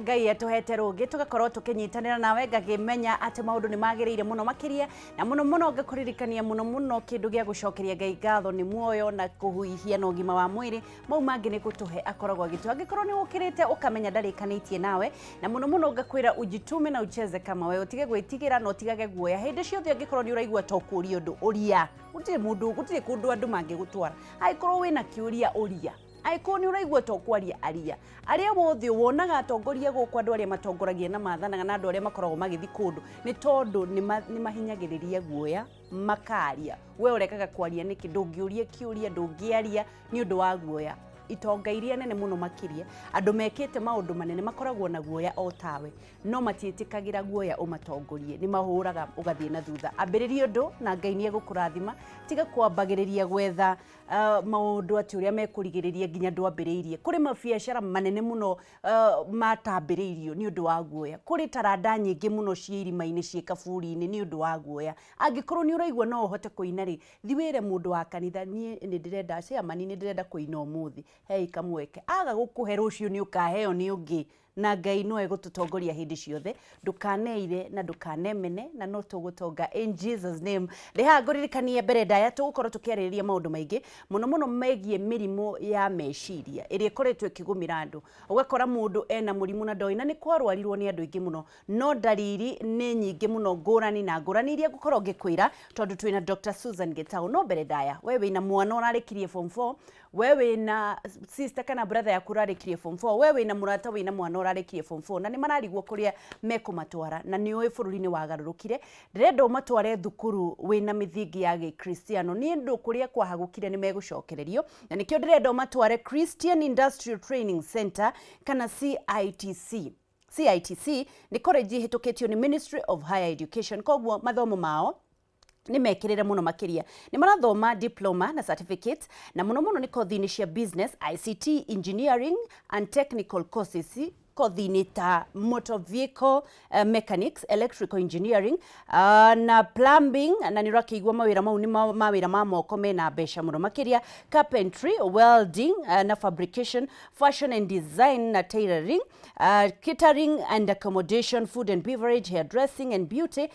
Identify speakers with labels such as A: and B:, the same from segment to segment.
A: Ngai atuhete rugi tugakorwo tukinyitanira nawe ngakimenya ati maundu ni magirire muno makiria na muno ngakuririkania muno kindu gia gucokeria Ngai ngatho ni muoyo na kuhuihia na ugima wa mwiri mau mangi ni gutuhe akoragwo agitu angikorwo ni ukirite ukamenya ndarikanitie nawe na muno ngakwira ujitume na ucheze kama wewe utige gwitigira no tigage guoya hindi ciothe angikorwo ni uraigua tokuri undu uria gutire kundu andu mangigutwara aikorwo wina kiuria uria aiko ni uraigua tokwaria aria wothe wonaga atongoria guku andu aria matongoragia na mathanaga na andu aria makoragwo magithi kundu ni tondu ni mahinyagiriria guoya makaria we urekaga kwaria niki ndungiuria kiuria ndungiaria ni undu wa guoya itonga iria nene muno makiria andu mekite maundu manene makoragwo na guoya o tawe no matiitikagira guoya umatongorie ni mahuraga ugathie na thutha ambiririe undu na Ngai ni egukurathima tiga kwambagiriria gwetha maundu ati uria mekurigiriria nginya ndwambiriirie kuri mabiacara manene muno matambiriirio ni undu wa guoya kuri taranda nyingi muno ciirima-ini cie kaburi-ini ni undu wa guoya angikorwo ni uraigua no uhote kuina ri thiwire mundu wa kanitha ni ndirenda ciamani ni ndirenda kuina umuthi hei kamweke aga gukuhe rucio ni ukaheo ni ungi na Ngai no egututongoria hindi ciothe ndukaneire na ndukanemene na no tugutonga in Jesus name reha nguririkanie mbere ndaya tugukorwo tukiaririria maundu maingi muno megie mirimo ya meciria iria ikoretwo ikigumira andu ugakora mundu ena murimu na ndoi na ni kwarwarirwo ni andu ingi muno no dalili ni nyingi muno ngurani na ngurani iria gukorwo ngikwira tondu twina Dr.Susan Gitau no mbere ndaya wewe ina mwana urarikirie form 4 wewe na sister kana brother yaku urarikirie form 4 wewe na murata wina mwana urarikirie form 4 na ni mararigwo kuria mekumatwara na ni oi bururi-ini wagarurukire ndirenda umatware thukuru wina mithingi ya Gikristiano ni ndu kuria kwahagukire ni megucokererio na nikio ndirenda umatware Christian Industrial Training Center kana CITC ni college hituketio ni Ministry of Higher Education kogwo mathomo mao ni mekirire muno makiria ni marathoma diploma na certificate na muno ni kothi-ini cia business ICT engineering and technical courses kothi-ini ta motor vehicle mechanics electrical engineering na plumbing na nirakiigua mawira mau ni mawira ma moko mena besha muno makiria carpentry welding na fabrication fashion and design na tailoring catering and accommodation food and beverage hairdressing and beauty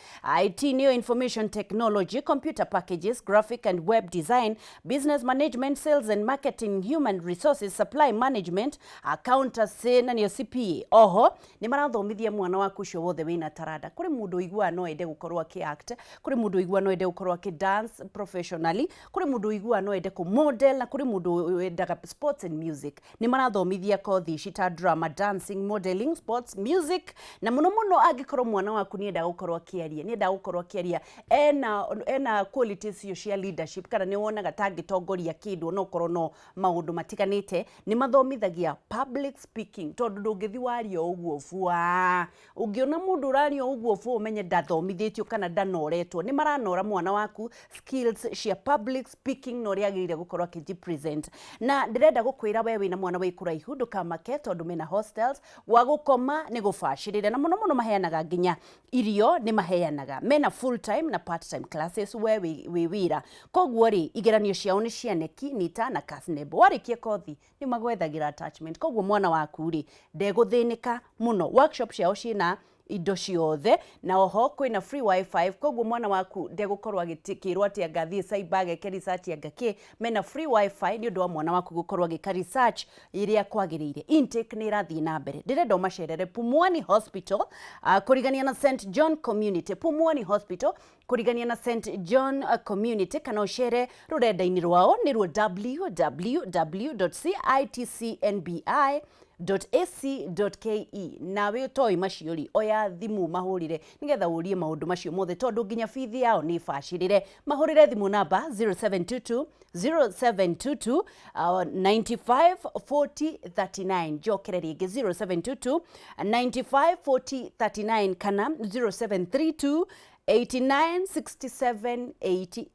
A: IT neo information technology computer packages graphic and web design business management sales and marketing human resources supply management accountancy na nio CPA oho ni marathomithia mwana waku cio wothe wina taranda kuri mundu igua no ende gukorwa ki act kuri mundu igua no ende gukorwa ki dance professionally kuri mundu igua no ende ku model na kuri mundu endaga sports and music ni marathomithia kothi cita drama dancing modeling sports music na muno angikorwo mwana waku ni enda gukorwa kiaria ni enda gukorwa kiaria ena qualities cio cia leadership kana ni wonaga tangitongoria kindu no korwo no maundu matiganite ni mathomithagia public speaking tondu ndungithi wario uguo bua ungiona mundu urario uguo bua umenye ndathomithitio kana ndanoretwo ni maranora mwana waku skills cia public speaking no riagirire gukorwa ki present na ndirenda gukwira wewe na mwana wi kuraihu ndukamake tondu mena hostels wa gukoma ni gubashirire na muno maheanaga nginya irio ni maheanaga mena full time na part time classes wewe wira kogwo ri igeranio ciao ni cianeki nita na kasnebo warikie kothi ni magwethagira attachment kogwo mwana waku ri ndeguthinika muno workshop ciao cina indo ciothe na oho kwina free wifi kogwo mwana waku ndegukorwa gitikirwa ati agathie cyber ke research agake mena free wifi ni undu wa mwana waku gukorwa gika research iria kwagirire intake ni rathi na mbere ndirenda macerere Pumwani Hospital kurigania na St John Community Pumwani Hospital kurigania na St John Community kana ucere rurenda-ini rwao ni ruo www.citcnbi.ac.ke nawe utoi maciori oya thimu mahurire nigetha urie maundu macio mothe tondu nginya fithi yao ni bacirire mahurire thimu namba 0722 95 40 39 jokere ringi 0722 95 40 39 kana 0732 896788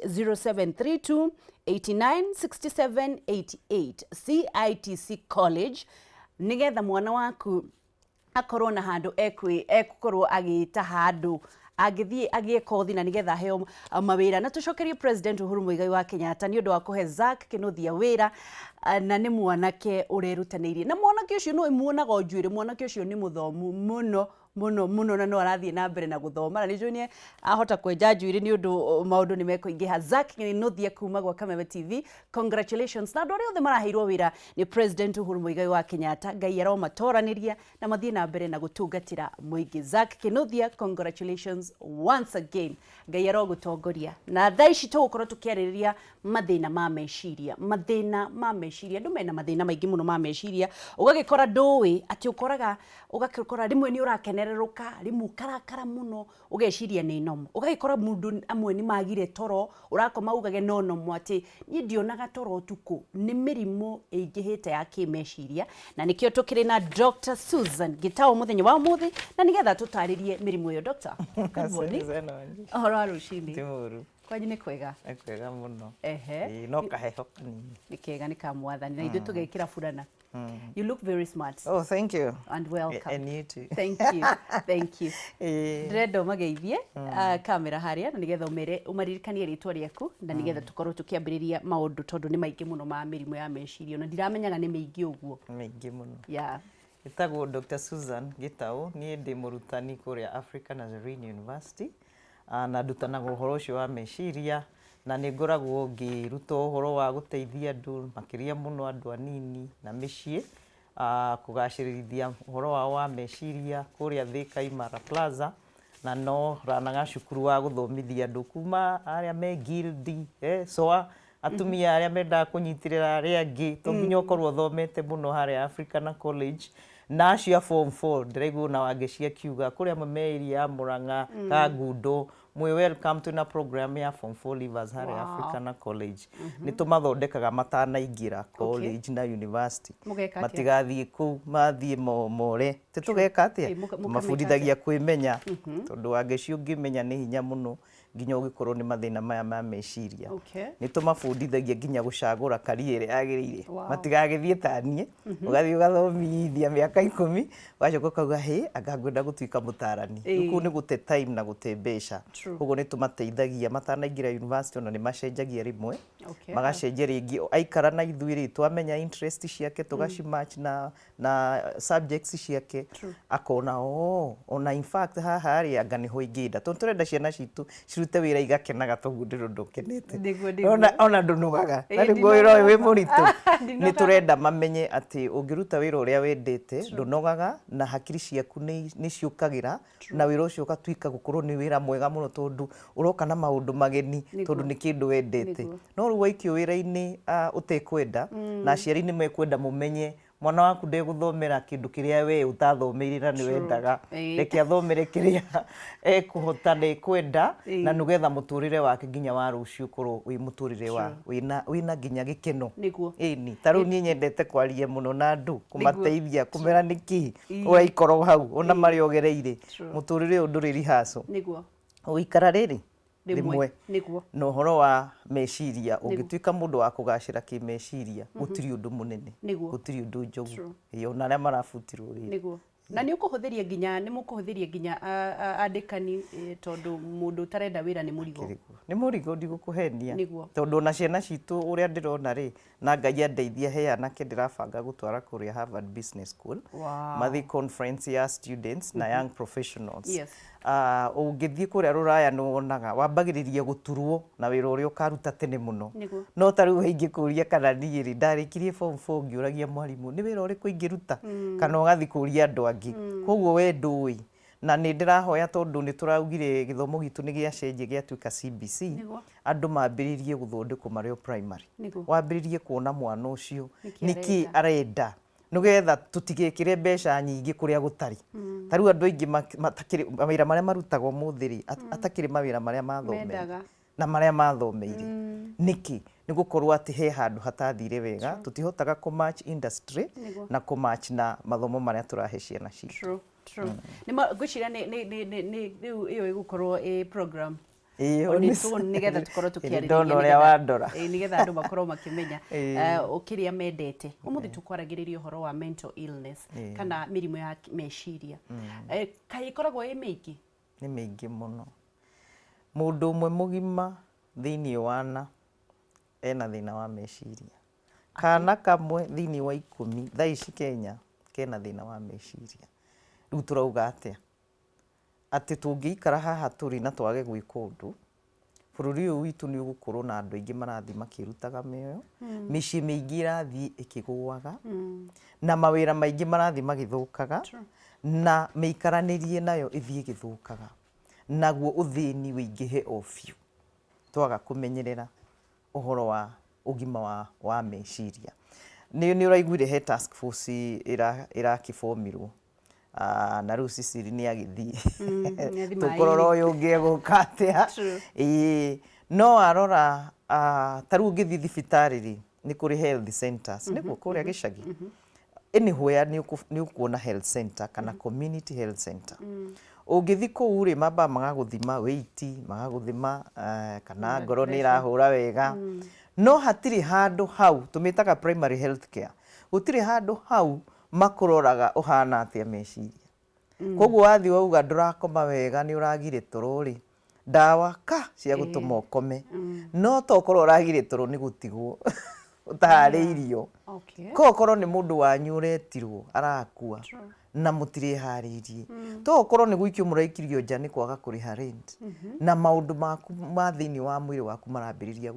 A: 0732 896788 CITC College nigetha mwana waku akorwo na handu ekukorwo agita handu agithie agiekothi na nigetha heo mawira na tucokerie President Uhuru Muigai wa Kenyatta ni undu wa kuhe Zack Kinuthia wira na nĩ mwanake ũrerutanĩirie na mwanake ũcio no imuonaga njuĩrĩ mwanake ũcio nĩ mũthomu mũno na no arathiĩ na mbere na gũthoma na nĩjũĩ nĩ ahota kwenja njuĩrĩ nĩ ũndũ maũndũ nĩ mekũingĩha. Zack Kĩnuthia kuma gwa Kameme TV, congratulations na andũ arĩa othe maraheirwo wĩra nĩ President Uhuru Muigai wa Kenyatta, Ngai aromatoranĩria na mathiĩ na mbere na gũtungatĩra mũingĩ. Zack Kĩnuthia, congratulations once again, Ngai arogũtongoria na thaa ici tũgũkorwo tũkĩarĩrĩria mathĩna ma meciria. Andũ mena mathĩna maingĩ mũno ma meciria, ũgagĩkora ndũĩ atĩ ũgakora rĩmwe nĩ ũrakenererũka, rĩmwe ũkarakara mũno, ũgeciria nĩ nomo. Ũgagĩkora mũndũ amwe nĩ magire toro, ũrakoma ugage no nomo atĩ niĩ ndionaga toro ũtukũ. Nĩ mĩrimũ ĩingĩhĩte ya kĩmeciria na nĩkĩo tũkĩrĩ na Dr.Susan Gitau mũthenya wa ũmũthĩ na nĩgetha tũtarĩrie mĩrimũ ĩyo. Dr. Good morning. Ũhoro wa rũcinĩ?
B: Ti mũru.
A: Kwanyu nĩ kwega?
B: Nĩ kwega mũno.
A: Ehe.
B: No kaheho kanini.
A: Nĩ kega nĩ kamwathani na ithuĩ tũgekĩra burana. You look very smart.
B: Oh, thank you.
A: And welcome.
B: And you too.
A: Thank you. Thank you. Ndĩrenda ũmageithie kamera harĩa na nĩgetha ũmaririkanie rĩtwa rĩaku na nĩgetha tũkorwo tũkĩambĩrĩria maũndũ tondũ nĩ maingĩ mũno ma mĩrimũ ya meciria na ndiramenyaga nĩ mĩingĩ ũguo.
B: Mĩingĩ mũno.
A: Yeah.
B: Gĩtagwo Dr.Susan Gitau, niĩ ndĩ mũrutani kũrĩa Africa Nazarene University na ndutanaga ũhoro ũcio wa meciria na nĩ ngoragwo ngĩruta ũhoro wa gũteithia andũ makĩria mũno andũ anini na mĩciĩ kũgacĩrithia ũhoro wao wa meciria kũrĩa Thika Imara Plaza na no ranaga cukuru wa gũthomithia andũ kuma arĩa me guilty soa atumia arĩa mendaga kũnyitĩrĩra arĩa angĩ to nginya ũkorwo ũthomete mũno harĩa African College na acio form 4 ndĩraigua na wangĩcia kiuga kũrĩa mameiria ya Mũrang'a Kangundo mwe welcome to na program ya form 4 leavers harĩa African College nĩ tũmathondekaga matanaingĩra college na university matigathiĩ kũu mathiĩ more tũgeka atĩa mabundithagia kwĩmenya tondũ wangĩcia ũngĩmenya nĩ hinya mũno nginya ũgĩkorwo nĩ mathĩna maya ma meciria nĩ tũmabundithagia nginya gũcagũra career yagĩrĩire matigagĩthiĩ taniĩ ũgathiĩ ũgathomithia mĩaka 10 wacoka ũkauga hĩ anga ngwenda gũtuĩka mũtarani kũu nĩ gũte time na gũte mbeca ũguo nĩ tũmateithagia matanaingĩra university ona nĩ macenjagia rĩmwe magacenjia rĩngĩ aikara na ithuĩ rĩ twamenya interest ciake tũgacimatch na subjects ciake akona ona in fact haha rĩ anga nĩho ingĩenda tondũ tũrenda ciana citũ cirute wĩra igakenaga toguo ndĩrũndũ kenete ona ndũnogaga na nĩguo wĩra ũyũ wĩ mũritũ nĩ tũrenda mamenye atĩ ũngĩruta wĩra ũrĩa wendete ndũnogaga na hakiri ciaku nĩ ciũkagĩra na wĩra ũcio ũgatuĩka gũkorwo nĩ wĩra mwega mũno tondũ ũroka na maũndũ mageni tondũ nĩ kĩndũ wendete no rĩu waikio wĩra-inĩ ũtekwenda na aciari nĩ mekwenda mũmenye mwana waku ndegũthomera kĩndũ kĩrĩa we ũtathomeire na nĩ wendaga reke athomere kĩrĩa ekũhota na ekwenda na nĩgetha mũtũrĩre wake nginya wa rũciũ ũkorwo wĩ mũtũrĩre wa wĩna nginya gĩkeno ĩni ta rĩu niĩ nyendete kwaria mũno na andũ kũmateithia kũmera nĩkĩ ũraikoro hau ona marĩ ogereire mũtũrĩre ũyũ ndũrĩ rihaco ũikara rĩrĩ rĩmwe na ũhoro wa meciria ũngĩtuĩka mũndũ wa kũgacĩra kĩmeciria gũtirĩ ũndũ mũnene gũtirĩ ũndũ njogu ona arĩa marabutirwo wĩra
A: na nĩ mũkũhũthĩria nginya andĩkani tondũ mũndũ ũtarenda wĩra nĩ mũrigo ndigũkũhenia
B: tondũ ona ciana citũ ũrĩa ndĩrona rĩ na Ngai andeithia he anake ndĩrabanga gũtwara kũrĩa Harvard Business School mathi conference ya students na young professionals ũngĩthiĩ kũrĩa rũraya nĩ wonaga wambagĩrĩria gũturwo na wĩra ũrĩa ũkaruta tene mũno no ta rĩu ingĩkũria kana niĩ rĩ ndarĩkirie form 4 ngĩũragia mwarimũ nĩ wĩra ũrĩkũ ingĩruta kana ũgathiĩ kũria andũ angĩ koguo we ndũĩ na nĩ ndĩrahoya tondũ nĩ tũraugire gĩthomo gitũ nĩ gĩacenjia gĩatuĩka CBC andũ mambĩrĩrie gũthondekwo marĩ o primary wambĩrĩrie kuona mwana ũcio nĩkĩ arenda nĩgetha tũtigekĩre mbeca nyingĩ kũrĩa gũtarĩ ta rĩu andũ aingĩ matakĩrĩ mawĩra marĩa marutaga ũmũthĩ rĩ atakĩrĩ mawĩra marĩa mathomeire na marĩa mathomeire nĩkĩ nĩ gũkorwo atĩ he handũ hatathire wega tũtihotaga kũmatch industry na kũmatch na mathomo marĩa tũrahe ciana citũ
A: ngwĩciria rĩu ĩyo ĩgũkorwo program nĩgetha tũkorwo tũkĩarĩrĩria nĩgetha andũ makorwo makĩmenya kĩrĩa mendete ũmũthĩ tũkwaragĩrĩria ũhoro wa mental illness kana mĩrimũ ya meciria kaĩ ĩkoragwo ĩ mĩingĩ
B: nĩ mĩingĩ mũno mũndũ ũmwe mũgima thĩinĩ wana ena thĩna wa meciria kana kamwe thini wa 10 thaa ici Kenya kena thina wa meciria riu turauga atia ati tungiikara haha turi na twage gwika undu bururi uyu witu ni ugukorwo na andu aingi marathi makirutaga mioyo micii mingi irathi ikigwaga na mawira maingi marathi magithukaga na meikaranirie nayo ithii igithukaga naguo uthini wingihe ofio twaga kumenyerera uhoro wa ugima wa meciria ni uraiguire he task force irakibomirwo na riu Sicily ni agithii tukorora uyu ungi eguka atia no arora taru ungithi thibitariri ni kuri health centers niguo kuria gicagi anywhere ni ukuona health center kana community health center ungithi kuu ri mamba magaguthima weight magaguthima kana ngoro ni irahura wega no hatiri handu hau tumitaga primary health care gutiri handu hau makuroraga uhana atia meciria koguo wathi wauga ndurakoma wega ni uragire toro ri ndawa cia gutuma ukome no tokorwo uragire toro ni gutigwo utahariirio ko korwo ni mundu wanyu uretirwo arakua na mutire hariirie to korwo ni guikio muraikirio nja ni kwaga kuriha rent na maundu maku ma thini wa mwiri waku marambiriria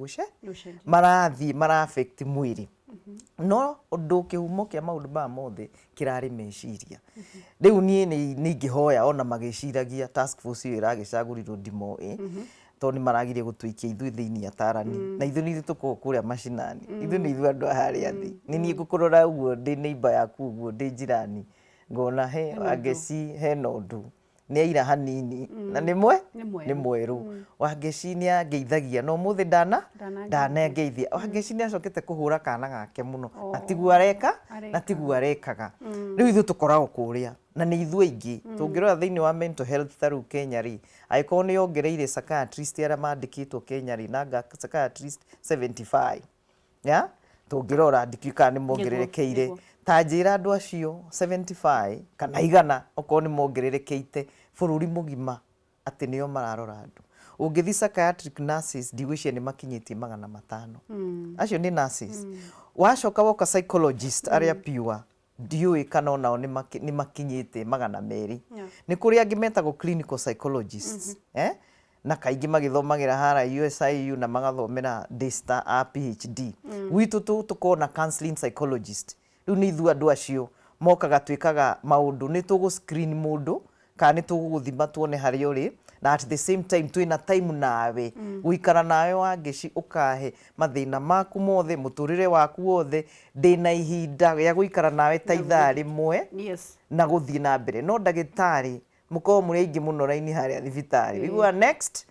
B: marathi mara affect mwiri no undu kihumo kia maundu ba mothe kirari meciria riu nie ni ngihoya ona magiciragia task force iyo iragicagurirwo ndimo to ni maragirie gutuikia ithu thini atarani na ithu ni tuko kuria mashinani ithu ni ithu andu ahari athi ni ngukurora uguo ndi neighbor yaku uguo ndi jirani ngona he ageci he nondu ni aira hanini na ni mweru wageci ni angeithagia no muthi ndana ngeithia wageci ni acokete kuhura kana gake muno atigu areka na tigu arekaga riu ithu tukoragwo kuria na ni ithu aingi tungirora thini wa mental health taru Kenya ri aiko ni ongereire psychiatrist ara mandikitwo Kenya ri na psychiatrist 75 ya tungirora andikika ni mongererekeire tanjira andu acio 75 kana igana oko ni mongererekeite bururi mugima ati nio mararora andu ungithi psychiatric nurses ndigwicia ni makinyitie 500 acio ni nurses wacoka woka psychologist aria pure ndiui kana onao ni makinyite 200 ni kuri angi metagwo clinical psychologists na kaingi magithomagira hara USIU na magathomera DSTA a PhD witu tukona counseling psychologist riu ni ithu andu acio mokaga twikaga maundu ni tugu screen mundu kana ni tuguthima tuone hari uri na at the same time twina time nawe guikara nawe wangeci ukahe mathina maku mothe muturire waku wothe ndina ihinda ya guikara nawe ta ithaa rimwe na guthii na mbere no ndagitari muko muri aingi muno raini haria thibitari rigwa next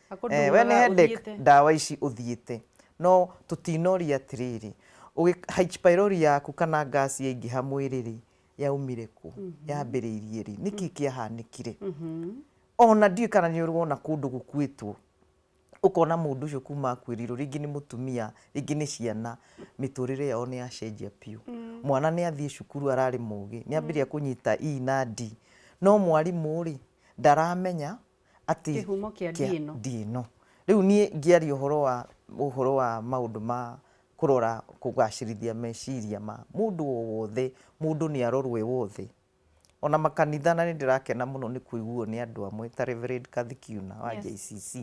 B: when headache ndawa ici uthiite no tutinoria atiriri H pylori yaku kana gas yaingiha mwiriri yaumire ku yambiriirie ri niki kiahanikire ona ndiu kana ni urwona kundu gukwitwo ukona mundu ucio kuma kwiriro ringi ni mutumia ringi ni ciana miturire yao ni yacenjia piu mwana ni athie cukuru arari mugi ni ambiria kunyita E na D no mwarimu ri ndaramenya ati
A: kihumo kia
B: dino riu ni ngiari uhoro wa maundu ma kurora kugacirithia meciria ma mundu wothe mundu ni arorwe wothe ona makanitha na ndirakena muno ni kuiguo ni andu amwe ta Reverend Kathikiuna wa JCC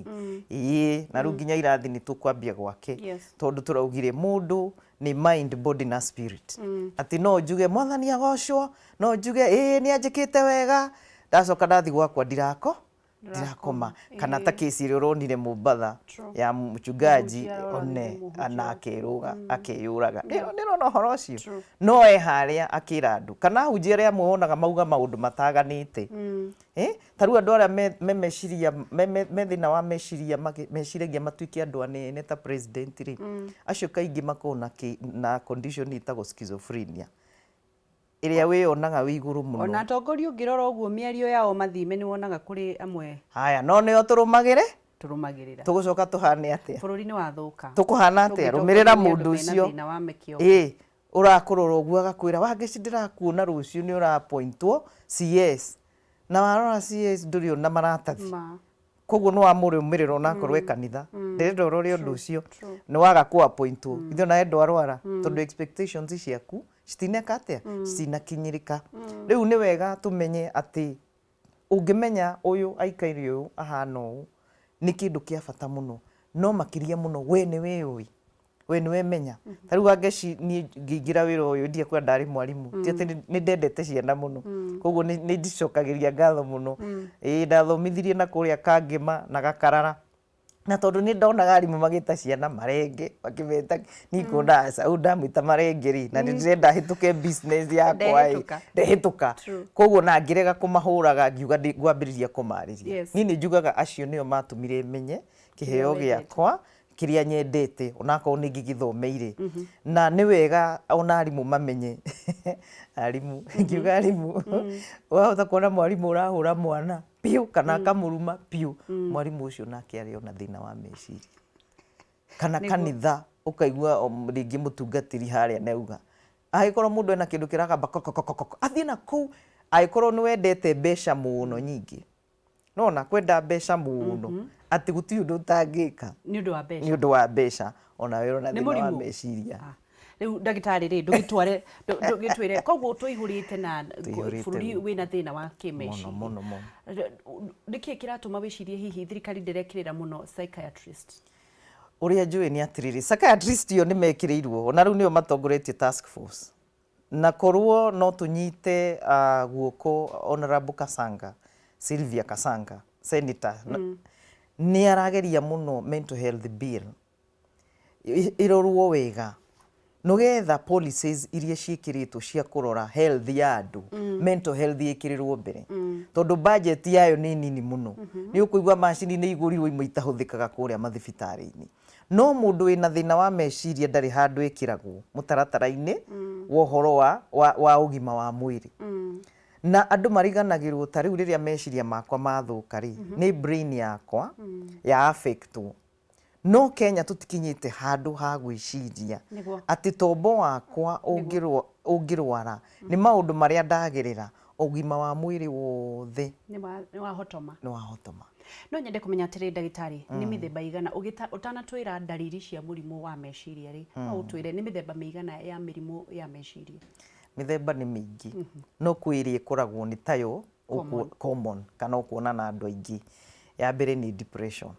B: na riu nginya irathi ni tukwambia gwake tondu turaugire mundu ni mind body na spirit ati no njuge mwathani agocwo no njuge ni anjikite wega ndacoka ndathi gwakwa ndirakoma kana ta kesi iri uronire Mumbatha ya mchungaji one anakeruga akeyuraga ndirona horo ucio no haria akira andu kana hunjia ria muonaga mauga maundu mataganite taru andu aria memeciria methina wa meciragia matuike andu anene ta president ri acio kaingi makona na condition itago schizophrenia iria wionaga wi iguru muno
A: ona tongoria ungirora uguo miario yao mathime ni wonaga kuri amwe
B: haya no nio turumagirira tugucoka tuhane atia
A: bururi ni wathuka
B: tukuhana atia rumirira mundu ucio urakurora uguo agakwira wangeci ndirakuona rucio ni urapointwo CS na warora CS ndurio na maratathi koguo no amũrũmĩrĩra onakorwo e kanitha ndĩrenda ũrore ũndũ ũcio nĩ waga kũ appointwo ithe ona endo arwara tondũ expectations ciaku citineka atĩa citinakinyĩrĩka rĩu nĩ wega tũmenye atĩ ũngĩmenya ũyũ aikaire ũyũ ahana ũũ nĩ kĩndũ kĩa bata mũno no makĩria mũno we nĩ wĩũĩ we nĩ wemenya ta rĩu angeci niĩ ngĩingĩra wĩra ũyũ ndiakwa ndarĩ mwarimũ ti atĩ nĩ ndendete ciana mũno koguo nĩ ndicokagĩria ngatho mũno ndathomithirie na kũrĩa Kangĩma na Gakarara na tondũ nĩ ndonaga arimũ magĩta ciana marenge makĩmeta niĩ kuona au ndamwĩta marenge rĩ na nĩ ndĩrenda hĩtũke business yakwa ndehĩtũka koguo na ngĩrega kũmahũraga ngiuga ngwambĩrĩria kũmarĩria niĩ nĩ njugaga acio nĩo matũmire menye kĩheo gĩakwa kĩrĩa nyendete onakorwo nĩ ngĩgĩthomeire na nĩ wega ona arimũ mamenye arimũ ngiuga arimũ wahota kuona mwarimũ ũrahũra mwana piũ kana akamũruma piũ mwarimũ ũcio nake arĩ ona thĩna wa meciria kana kanitha ũkaigua rĩngĩ mũtungatĩri harĩa nauga angĩkorwo mũndũ ena kĩndũ kĩrakamba athiĩ na kũu angĩkorwo nĩ wendete mbeca mũno nyingĩ nona kwenda mbeca mũno atĩ gũtirĩ ũndũ ũtangĩka nĩ ũndũ wa mbeca ona wĩra na thĩna wa meciria
A: rĩu ndagĩtarĩ rĩ ndũgĩtwĩre koguo tũihũrĩte na bũrũri wĩna thĩna wa kĩmeciria
B: mũno
A: nĩkĩ kĩratũma wĩcirie hihi thirikari ndĩrekĩrĩra mũno psychiatrist
B: ũrĩa njũĩ nĩ atĩrĩrĩ psychiatrist ĩyo nĩ mekĩrĩirwo ona rĩu nĩo matongoretie task force na korwo no tũnyite guoko Honorable Kasanga Sylvia Kasanga senator nĩ arageria mũno mental health bill irorwo wega nogetha policies iria ciĩkĩrĩtwo cia kũrora health ya andũ mental health ĩkĩrĩrwo mbere tondũ budget yayo nĩ nini mũno nĩ ũkũigua macini nĩ igũrirwo imwe itahũthĩkaga kũrĩa mathibitarĩ-inĩ no mũndũ wĩna thĩna wa meciria ndarĩ handũ ĩkĩragwo mũtaratara-inĩ wa ũhoro wa ũgima wa mwĩrĩ na andũ mariganagĩrwo ta rĩu rĩrĩa meciria makwa mathũka rĩ nĩ brain yakwa ya affectwo no Kenya tũtikinyĩte handũ ha gwĩciria atĩ tombo wakwa ũngĩrwara nĩ maũndũ marĩa ndagerera ũgima wa mwĩrĩ wothe
A: nĩ wahotoma
B: no
A: nyende kũmenya atĩrĩ ndagĩtarĩ nĩ mĩthemba igana ũtanatwĩra ndariri cia mũrimũ wa meciria rĩ no ũtwĩre nĩ mĩthemba mĩigana ya mĩrimũ ya meciria
B: mĩthemba nĩ mĩingĩ no kwĩrĩ ĩkoragwo nĩ tayo common kana ũkuona na andũ aingĩ ya mbere nĩ depression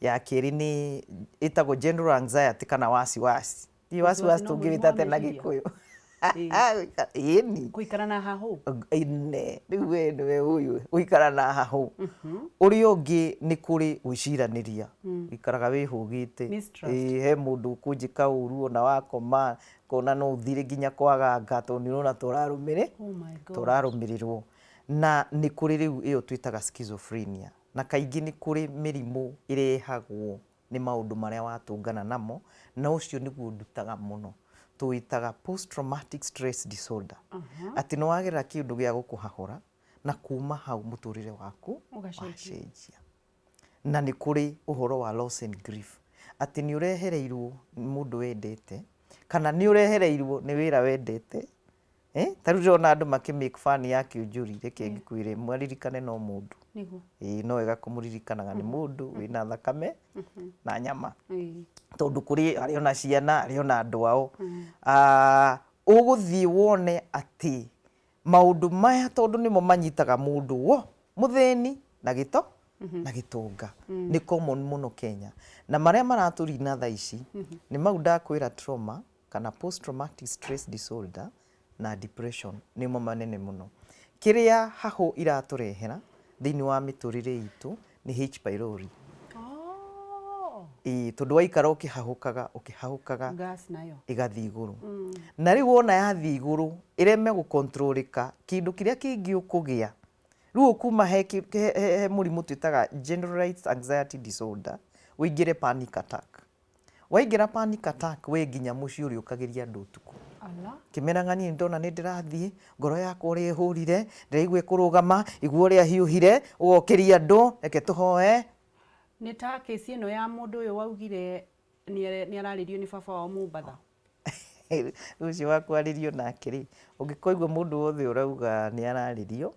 B: ya kerĩ nĩ ĩtagwo general anxiety kana wasiwasi tũngĩwĩta atĩ na Gĩkũyũ
A: gũikara na hahũ
B: rĩu we nĩwe ũyũ gũikara na hahũ ũrĩa ũngĩ nĩ kũrĩ gwĩciranĩria ũikaraga wĩhũgĩte he mũndũ ũkũnjĩka ũru ona wakoma kona no ũthire nginya kwaganga tondũ nĩ ũrona tũrarũmĩrĩrwo na nĩ kũrĩ rĩu ĩyo twĩtaga schizophrenia na kaingĩ nĩ kũrĩ mĩrimũ ĩrehagwo nĩ maũndũ marĩa watũngana namo na ũcio nĩguo ndutaga mũno tũwĩtaga post traumatic stress disorder atĩ nĩ wagerera kĩndũ gĩa gũkũhahũra na kuma hau mũtũrĩre waku wacenjia na nĩ kũrĩ ũhoro wa loss and grief atĩ nĩ ũrehereirwo mũndũ wendete kana nĩ ũrehereirwo nĩ wĩra wendete ta rĩu ndĩrona andũ make fun ya kĩũnjũri reke ngĩkwĩre mwaririkane no mũndũ no wega kũmũririkanaga nĩ mũndũ wĩna thakame na nyama tondũ kũrĩ arĩ ona ciana arĩ ona andũ ao ũgũthiĩ wone atĩ maũndũ maya tondũ nĩmo manyitaga mũndũ mũthĩni na gĩtonga nĩ common mũno Kenya na marĩa maratũrina thaa ici nĩ mau ndakwĩra trauma kana post traumatic stress disorder na depression nĩmo manene mũno kĩrĩa hahũ iratũrehera thĩinĩ wa mĩtũrĩre itũ nĩ H pylori tondũ waikara ũkĩhahũkaga
A: gas nayo
B: igathiĩ igũrũ na rĩu wona yathiĩ igũrũ ĩreme gũcontrolĩka kĩndũ kĩrĩa kĩngĩ ũkũgĩa rĩu ũkuma he mũrimũ twĩtaga generalized anxiety disorder wĩingĩre panic attack waingĩra panic attack we nginya mũciĩ ũrĩa ũkagĩria andũ ũtukũ kĩmeraga niĩ ndona nĩ ndĩrathiĩ ngoro yakwa ũrĩa ĩhũrire ndĩraigua kũrũgama igua ũrĩa hiũhire ũgokĩria andũ reke tũhoe
A: nĩ ta kesi ĩno ya mũndũ ũyũ waugire nĩ ararĩrio nĩ baba wao Mũmbatha
B: ũcio wakwarĩrio nake rĩ ũngĩkoigua mũndũ wothe ũrauga nĩ ararĩrio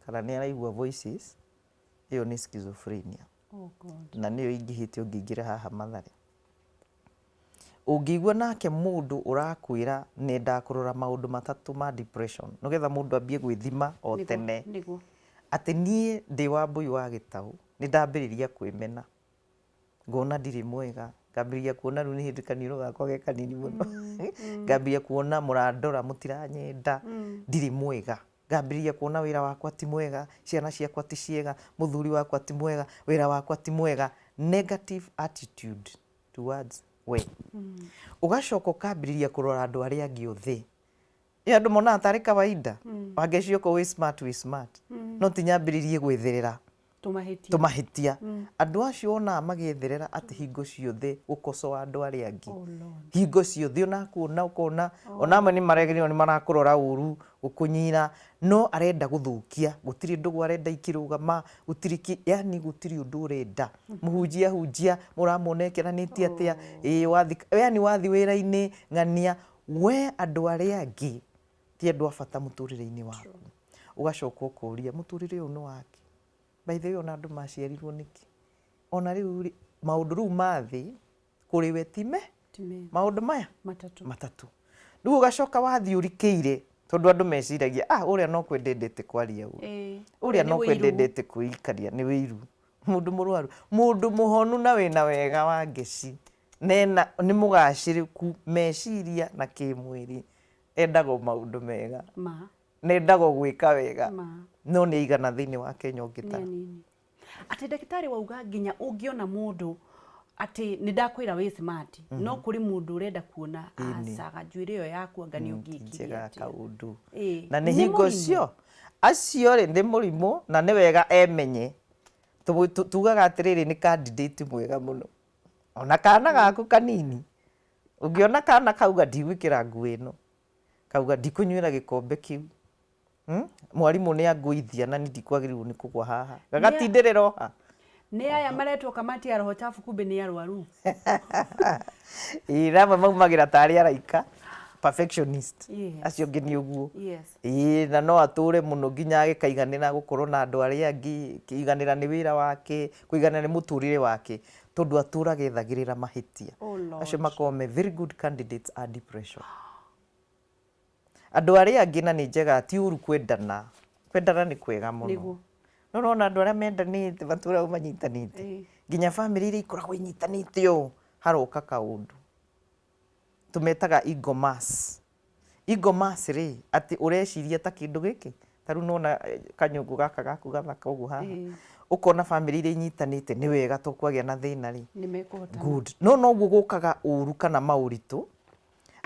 B: kana nĩ araigua voices iyo ni schizophrenia.
A: Oh God.
B: Na niyo ingihite ungingire haha Mathare. Ungigua nake mundu urakwira nenda kurora maundu matatu ma depression nogetha mundu ambie gwithima o tene ati nie ndi wa mbui wa gitau ni ndambiriria kwimena ngona ndiri mwega ngambiriria kuona ru ni hindi kaniro gakwa ge kanini muno ngambiriria kuona murandora mutiranyenda ndiri mwega ngambiriria kuona wira wakwa ti mwega ciana ciakwa ti ciega muthuri wakwa ti mwega wira wakwa ti mwega negative attitude towards we ugacoka ukambiriria kurora andu aria angi uthi andu mona tari kawaida wangecio we smart no tinyambiririe gwithirira tumahitia andu acio ona magiethirira ati hingo ciothe gukocoa andu aria angi hingo ciothe ona kuona ukona ona amwe ni maregerio ni marakurora uru ukunyira no arenda guthukia gutiri ndugu arenda ikirugama gutiriki yani gutiri undu urenda muhunjia hunjia muramonekera niti atia wathi yani wathi wira-ini ng'ania we andu aria angi ti andu abata muturire-ini waku ugacoka ukuria muturire uyu ni wake by the way ona andu maciarirwo niki ona riu maundu riu mathi kuri we time maundu maya matatu riu ugacoka wathi urikiire tondu andu meciragia uria no kwendendete kwaria uria no kwendendete kuikaria ni wiru mundu murwaru mundu muhonu na wina wega wa ngeci nena ni mugaciriku meciria na kimwiri endago maundu mega nendago gwika wega no ni igana thiini wa Kenya ungita
A: ati ndagitari wauga nginya ungiona mundu ati ni ndakwira we smart no kuri mundu urenda kuona asaga njuire yo yaku anga ni ungikiria
B: kaundu na ni hingo cio acio ri ndi murimu na ni wega emenye tugaga atiriri ni candidate mwega muno ona kana gaku kanini ungiona kana kauga ndigwikira ngui ino kauga ndikunywira gikombe kiu mwarimu ni anguithia na ni ndikwagirirwo ni kugwa haha gagatindirira oha
A: ni aya maretwo kamati ya roho chafu kumbe ni arwaru
B: ramwe maumagira tari araika perfectionist acio ngi ni uguo na no ature muno nginya agikaiganira gukorwo na andu aria angi kiiganira ni wira wake kuiganira ni muturire wake tondu atura gethagirira mahitia acio makome very good candidates are depression andu aria angi na ni njega ti uru kwendana ni kwega muno no no andu aria mendanite batura umanyitanite nginya family iri ikoragwo inyitanite o haroka kaundu tumetaga ego mass ri ati ureciria ta kindu giki taru nona kanyungu gaka gaku gathaka ugu haha ukona family iri inyitanite ni wega tukwagia na thina ri good no uguo gukaga uru kana mauritu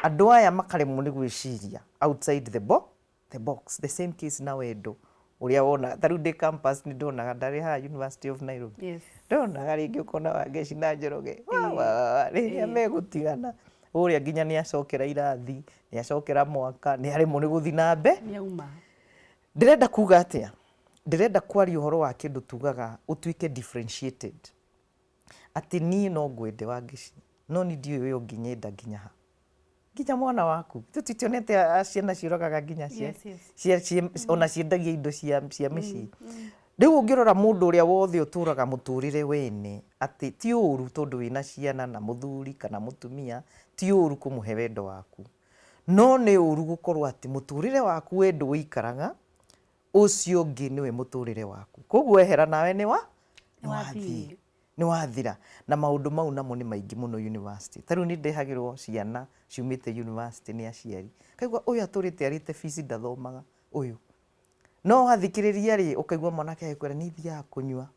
B: andu aya makaremwo ni gwiciria outside the box the same case na wendo uria wona taru de campus ni ndonaga ndari ha University of Nairobi ndonaga ringi ukona wangeci na Njoroge riria megutigana uria nginya ni acokera irathi ni acokera mwaka ni aremwo ni guthi na mbe
A: niauma
B: ndirenda kuga atia ndirenda kwaria uhoro wa kindu tugaga utuike differentiated ati ni no ngwende wangeci no ni ndiwe we unginyenda nginya ha nginya mwana waku tutitionete ciana cirogaga nginya ona ciendagia indo cia micii riu ungirora mundu uria wothe uturaga muturire wene ati ti uru tondu wina ciana na muthuri kana mutumia ti uru kumuhe wendo waku no ni uru gukorwo ati muturire waku wendo wikaraga ucio ngi niwe muturire waku koguo ehera nawe ni wathira na maundu mau namo ni maingi muno university taru ni ndehagirwo ciana ciumite university ni aciari kaigwa uyu aturite arite fees ndathomaga uyu no athikiriria ri ukaigwa mwanake akwira ni thia kunywa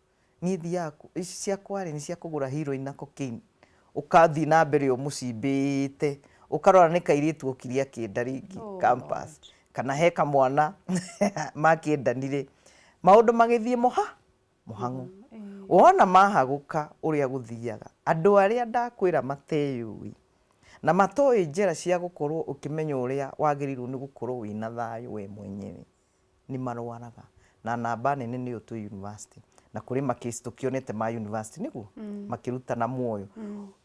B: ni thia cia kwari ni cia kugura heroin na cocaine ukathi na mbere yo mucimbite ukarora ni kairitu ukiria kienda ringi campus kana heka mwana makiendanire maundu magithie muhangu wona mahaguka uria guthiaga andu aria ndakwira mateyui na matoi njira cia gukorwo ukimenya uria wagirirwo ni gukorwo wina thayu we mwenyewe ni marwaraga na namba nene ni utu university na kuri makesi tukionete ma university niguo makiruta na muoyo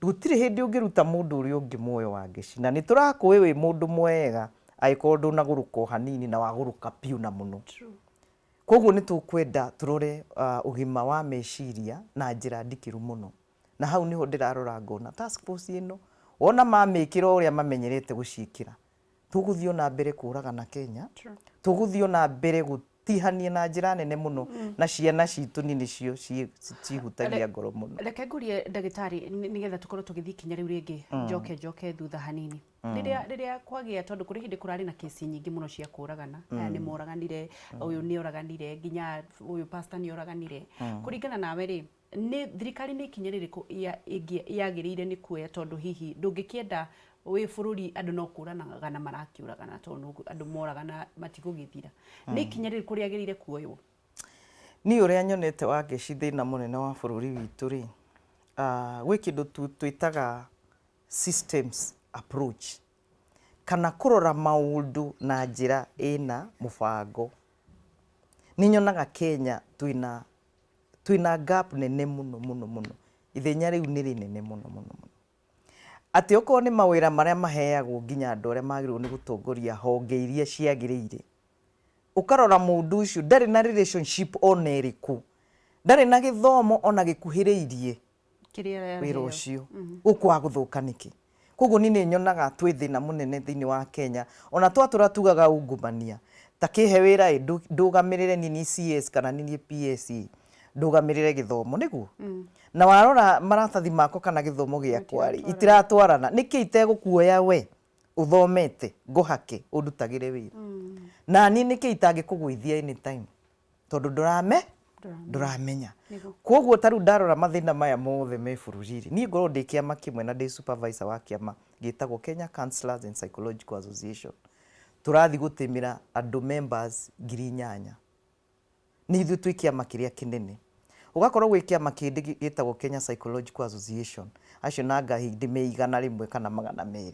B: gutire hindi ungiruta mundu uri ungi muoyo wangeci na ni turakuwe we mundu mwega aikorwo nduna guruka hanini na waguruka piu na muno koguo nĩ tũkwenda tũrore ũgima wa meciria na njĩra ndikiru mũno, na hau niho ndĩrarora ngona task force ĩno wona mamĩkĩra ũrĩa mamenyerete gũciĩkĩra, tũgũthiĩ na mbere kũragana Kenya, tũgũthiĩ na mbere gũtihania na njĩra nene mũno na ciana citũ nini cio cihutagia ngoro mũno.
A: Reke ngurie ndagĩtarĩ nĩgetha tũkorwo tũgĩthiĩ ikinya rĩu rĩngĩ njoke thutha hanini. Rĩrĩa kwagĩa tondũ kũrĩ hĩndĩ kũrarĩ na kesi nyingĩ mũno cia kũragana, aya nĩ moraganire, ũyũ nĩ oraganire, nginya ũyũ pastor nĩ oraganire. Kũringana nawe rĩ, nĩ thirikari nĩ ikinya rĩrĩkũ yagĩrĩire nĩ kuoya tondũ hihi ndũngĩkĩenda wĩ bũrũri andũ no kũranaga na marakiũragana tondũ andũ moragana matigũgĩthira. Nĩ ikinya rĩrĩkũ rĩagĩrĩire kuoywo?
B: Niĩ ũrĩa nyonete wangeci thĩna mũnene wa bũrũri witũ rĩ, gwĩ kĩndũ twĩtaga systems approach, kana kũrora maũndũ na njĩra ĩna mũbango. Nĩ nyonaga Kenya twĩna gap nene mũno, ithenya rĩu nĩ rĩnene mũno. Atĩ okorwo nĩ mawĩra marĩa maheagwo nginya andũ arĩa magĩrĩirwo nĩ gũtongoria honge iria ciagĩrĩire, ũkarora mũndũ ũcio ndarĩ na relationship ona ĩrĩkũ, ndarĩ na gĩthomo ona gĩkuhĩrĩirie wĩra ũcio, ũkwaga gũthũka nĩkĩ? Koguo nĩ nyonaga twĩ thĩna mũnene thĩinĩ wa Kenya, ona twatũra tugaga ungumania, ta kĩhe wĩra ndũgamĩrĩre nini CS kana nini PS, ndũgamĩrĩre gĩthomo nĩguo. Na warora maratathi mako kana gĩthomo gĩakwa rĩ, itiratwarana, nĩkĩ itegũkuoya we uthomete ngũhake ũndutagĩre wĩra. Na niĩ nĩkĩ itangĩkũgũithia anytime tondũ ndũramenya. Koguo tarĩu ndarora mathĩna maya mothe me bũrũri-rĩ, niĩ ngorwo ndĩ kĩama kĩmwe na ndĩ supervisor wa kĩama gĩtagwo Kenya Counselors and Psychological Association, tũrathiĩ gũtĩmĩra andũ members 8,000. Nĩ ithuĩ twĩ kĩama kĩrĩa kĩnene. Ũgakorwo gwĩ kĩama kĩngĩ gĩtagwo Kenya Psychological Association, acio na ngahĩndĩ me 100 kana 200.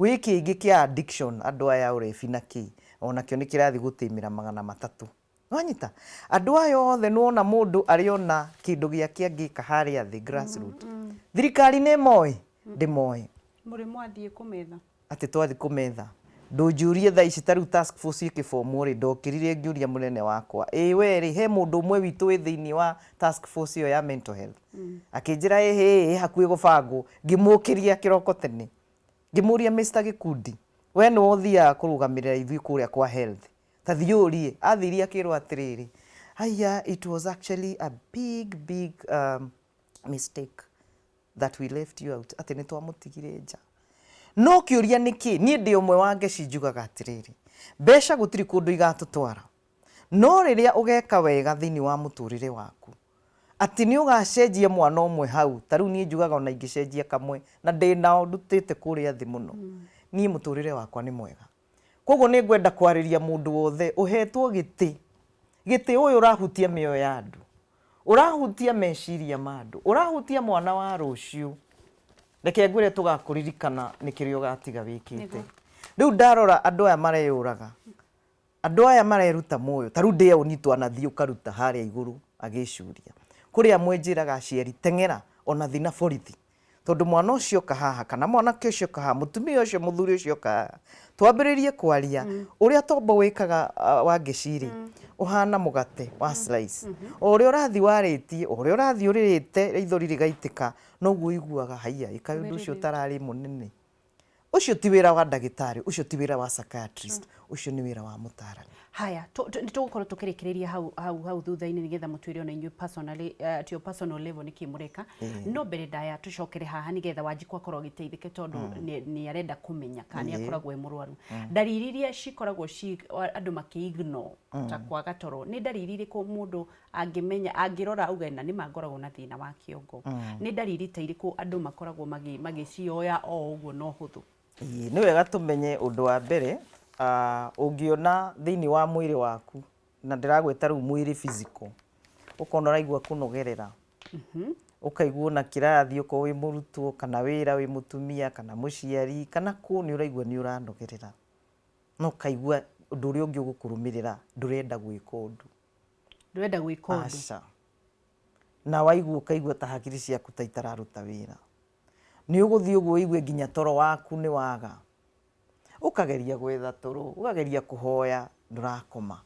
B: Gwĩ kĩngĩ kĩa addiction, andũ aya ũrebi na kĩ, onakĩo nĩ kĩrathiĩ gũtĩmĩra 300. Wanyita andũ aya othe nĩwona mũndũ arĩona kĩndũ gĩake angĩka harĩa thĩ grassroots. Thirikari nĩ moĩ, ndĩmoĩ.
A: Mũrĩ mwathiĩ kũmetha.
B: Atĩ twathiĩ kũmetha. Ndũnjũrie thaa ici tarĩu task force ĩkĩbomwo rĩ, ndokĩrire ngĩũria mũnene wakwa, we rĩ, he mũndũ ũmwe witũ wĩ thĩinĩ wa task force ĩyo ya mental health. Akĩnjĩra ĩ hakuhĩ gũbangwo, ngĩmũkĩria kĩroko tene. Ngĩmũria Mr. Gĩkundi, we nĩ ũthiaga kũrũgamĩrĩra ithuĩ kũrĩa kwa health. Ta thiũrie, athiria kĩrwo atĩrĩrĩ, aya, it was actually a big mistake that we left you out. Atĩ nĩ twamũtigire nja. No kĩũria nĩkĩ, niĩ ndĩ ũmwe wa ngeci njugaga atĩrĩrĩ, mbeca gũtirĩ kũndũ igatũtwara, no rĩrĩa ũgeka wega thĩinĩ wa mũtũrĩre waku, atĩ nĩ ũgacenjia mwana ũmwe hau, tarĩu niĩ njugaga ona ingĩcenjia kamwe na ndĩnao ndutĩte kũrĩa thĩ mũno, niĩ mũtũrĩre wakwa nĩ mwega. Koguo nĩ ngwenda kwarĩria mũndũ wothe ũhetwo gĩtĩ ũyũ ũrahutia mĩoyo ya andũ, ũrahutia meciria ma andũ, ũrahutia mwana wa rũciũ. Reke ngwĩre tũgakũririkana nĩ kĩrĩa ũgatiga wĩkĩte. Rĩu ndarora andũ aya mareyũraga, andũ aya mareruta muoyo, tarĩu ndĩyo nitũ anathiĩ ũkaruta harĩa igũrũ agĩcuria. Kũrĩ amwe njĩraga aciari teng'era ona thiĩ na borithi, tondũ mwana ũcio oka haha kana mwanake ũcio oka haha, mũtumia ũcio mũthuri ũcio oka haha, twambĩrĩrie kwaria ũrĩa tombo wĩkaga wangĩciri ũhana mũgate wa slice, o ũrĩa ũrathiĩ warĩtie, o ũrĩa ũrathiĩ ũrĩrĩte ithori rĩgaitĩka, noguo iguaga haiya ĩkaĩ ũndũ ũcio ũtararĩ mũnene. Ũcio ti wĩra wa ndagĩtarĩ, ũcio ti wĩra wa psychiatrist, ũcio nĩ wĩra wa mũtaarani.
A: Haya, nĩ tũgũkorwo tũkĩrĩkĩrĩria hau thutha-inĩ nĩgetha mũtwĩre ona inyuĩ personally tio personal level nĩkĩ mũreka. No mbere ndaya tũcokere haha nĩgetha Wanjikũ akorwo agĩteithĩke tondũ nĩ arenda kũmenya kana nĩ akoragwo e mũrwaru. Ndariri iria cikoragwo andũ makĩ-ignore ta kwaga toro, nĩ ndariri irĩkũ mũndũ angĩmenya, angĩrora auga na nĩ mangoragwo na thĩna wa kĩongo? Nĩ ndariri ta irĩkũ andũ makoragwo magĩcioya o ũguo no hũthũ?
B: Nĩ wega tũmenye ũndũ wa mbere, ũngĩona thĩinĩ wa mwĩrĩ waku, na ndĩragwĩta rĩu mwĩrĩ physical, ũkona ũraigua kũnogerera, ũkaigua na kĩrathi okorwo wĩ mũrutwo kana wĩra wĩ mũtumia kana mũciari kana kũ nĩ ũraigua nĩ ũranogerera, no ũkaigua ũndũ ũrĩa ũngĩ ũgũkũrũmĩrĩra ndũrenda gwĩka ũndũ.
A: Ndũrenda gwĩka ũndũ?
B: Aca. Na waigua ũkaigua ta hakiri ciaku ta itararuta wĩra. Nĩ ũgũthiĩ ũguo ũigue nginya toro waku nĩ waga. Ũkageria gwetha toro, ũkageria kũhoya ndũrakoma.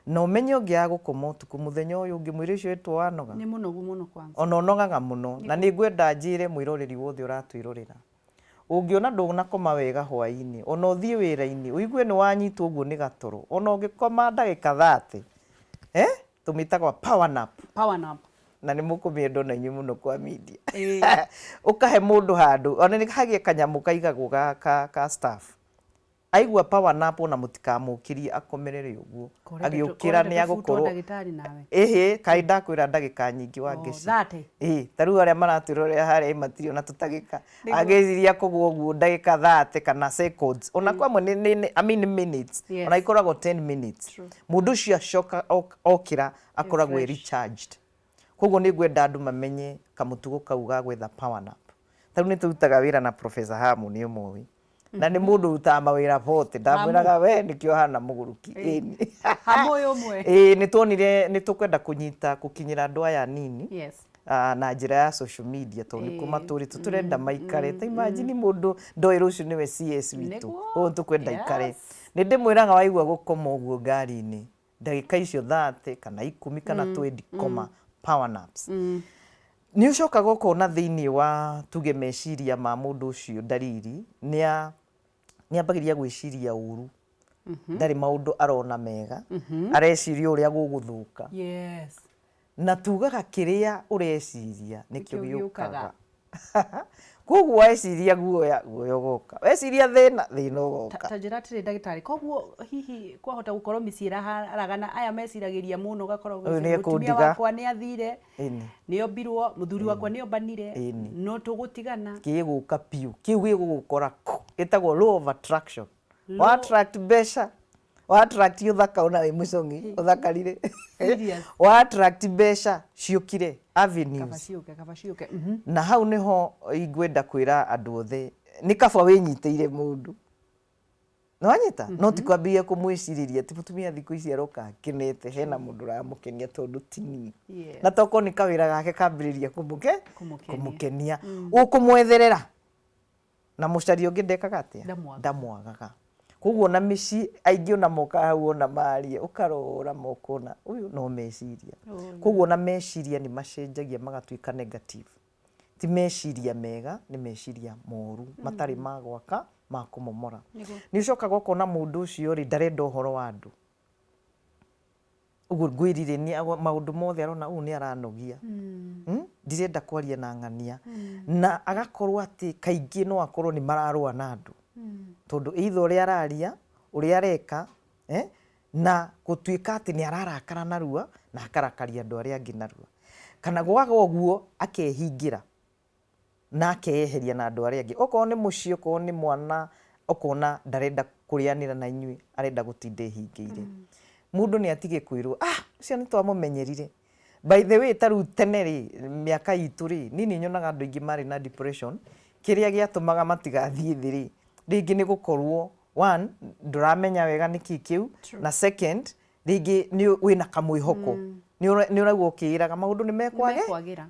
B: no menye ũngĩaga gũkoma ũtukũ mũthenya ũyũ ũngĩ mwĩrĩ ũcio wĩtwo wanoga
A: nĩ mũnogu mũno kwanza
B: ona ũnogaga mũno na nĩ ngwenda njĩre mwĩroreri wothe ũratwĩrorera ũngĩona ndũnakoma wega hwaĩ-inĩ ona ũthiĩ wĩra-inĩ ũigue nĩ wanyitwo ũguo nĩ gatoro ona ũngĩkoma ndagĩka 30 tũmĩtagwo power nap na nĩ mũkũmĩenda na inyuĩ mũno kwa media ũkahe mũndũ handũ ona nĩ hagie kanyamũ kaigagwo ka staff aigua power nap ona mũtikamũkĩrie akomerere ũguo agĩũkĩra nĩ agũkorwo kaĩ ndakwĩra ndagĩka nyingĩ wa ngeci ta rĩu arĩa maratwĩrorera harĩa Meciria ona tũtagĩka agĩciria kũgwa ũguo ndagĩka 30 kana seconds ona kwamwe I mean minutes ona ikoragwo 10 minutes mũndũ ũcio acoka okĩra akoragwo recharged koguo nĩ ngwenda andũ mamenye kamũtugo kau ga gwetha power nap ta rĩu nĩ tũrutaga wĩra na Professor Hamu nĩ ũmũĩ na nĩ mũndũ ũrutaga mawĩra bote ndamwĩraga we nĩkĩo hana mũgũrũki
A: Hamu ũyũ ũmwe
B: nĩ tuonire nĩ tũkwenda gũkinyĩra andũ aya nini na njĩra ya social media tondũ nĩ kũmatũrĩtũ tũrenda maikare ta imagine mũndũ ndoĩ rũciũ nĩwe CS witũ ũguo tũkwenda ikare nĩ ndĩmwĩraga waigua gũkoma ũguo ngari-inĩ ndagĩka icio 30 kana 10 kana 20 koma power naps nĩ ũcokaga ũkona thĩinĩ wa tuge meciria ma mũndũ ũcio ndariri nĩ ambagĩrĩria gwĩciria ũru ndarĩ maũndũ arona mega areciria ũrĩa gũgũthũka na tugaga kĩrĩa ũreciria nĩkĩo gĩũkaga koguo weciria guoya ũgoka weciria thĩna ũgoka
A: ta njĩra atĩrĩ ndagĩtarĩ koguo hihi kwahota gũkorwo mĩciĩ haragana aya meciragĩria mũno gakoragwo mũtumia wakwa nĩ athire nĩ ombirwo mũthuri wakwa nĩ ombanire no tũgũtigana
B: kĩgũka piũ kĩu gĩgũgũkora ĩtagwo law of attraction wa attract mbeca wa attract ũthaka ona wĩ mũcong'i ũthakarire wa attract mbeca ciũkire avenues
A: kabaciũke
B: na hau nĩho ingwenda kwĩra andũ othe nĩ kaba wĩnyitĩire mũndũ nĩ wanyita no ti kwambĩrĩria kũmwĩcirĩria ti mũtumia thikũ ici aroka akenete hena mũndũ ũramũkenia tondũ ti niĩ na toko nĩ kawĩra gake kambĩrĩria kũmũkenia ũkũmwetherera na mũcaria ũngĩ ndekaga atĩa ndamwagaga koguo na mĩciĩ aingĩ ona moka hau ona maria ũkarora mokona ũyũ no meciria koguo na meciria nĩ macenjagia magatuĩka negative ti meciria mega nĩ meciria moru matarĩ ma gwaka ma kũmomora nĩ ũcokaga ũkona mũndũ ũcio rĩ ndarenda ũhoro wa andũ ũguo ngwĩrire nĩ maũndũ mothe arona ũũ nĩ aranogia ndirenda kwaria na ng'ania na agakorwo atĩ kaingĩ no akorwo nĩ mararũa na andũ tondũ either ũrĩa araria ũrĩa areka na gũtuĩka atĩ nĩ ararakara narua na akarakaria andũ arĩa angĩ narua kana gwaga ũguo akehingĩra na akeyeheria na andũ arĩa angĩ okorwo nĩ mũciĩ okorwo nĩ mwana okona ndarenda kũrĩanĩra na inyuĩ arenda gũtinda ehingĩire mũndũ nĩ atige kwĩrwo ũcio nĩ twamũmenyerire by the way ta rĩu tene rĩ mĩaka itũ rĩ niĩ nyonaga andũ aingĩ marĩ na depression kĩrĩa gĩatũmaga matigathiĩ thĩ rĩ rĩngĩ nĩ gũkorwo one ndũramenya wega nĩkĩ kĩu na second rĩngĩ wĩna kamwĩhoko nĩ ũraigua ũkĩĩraga maũndũ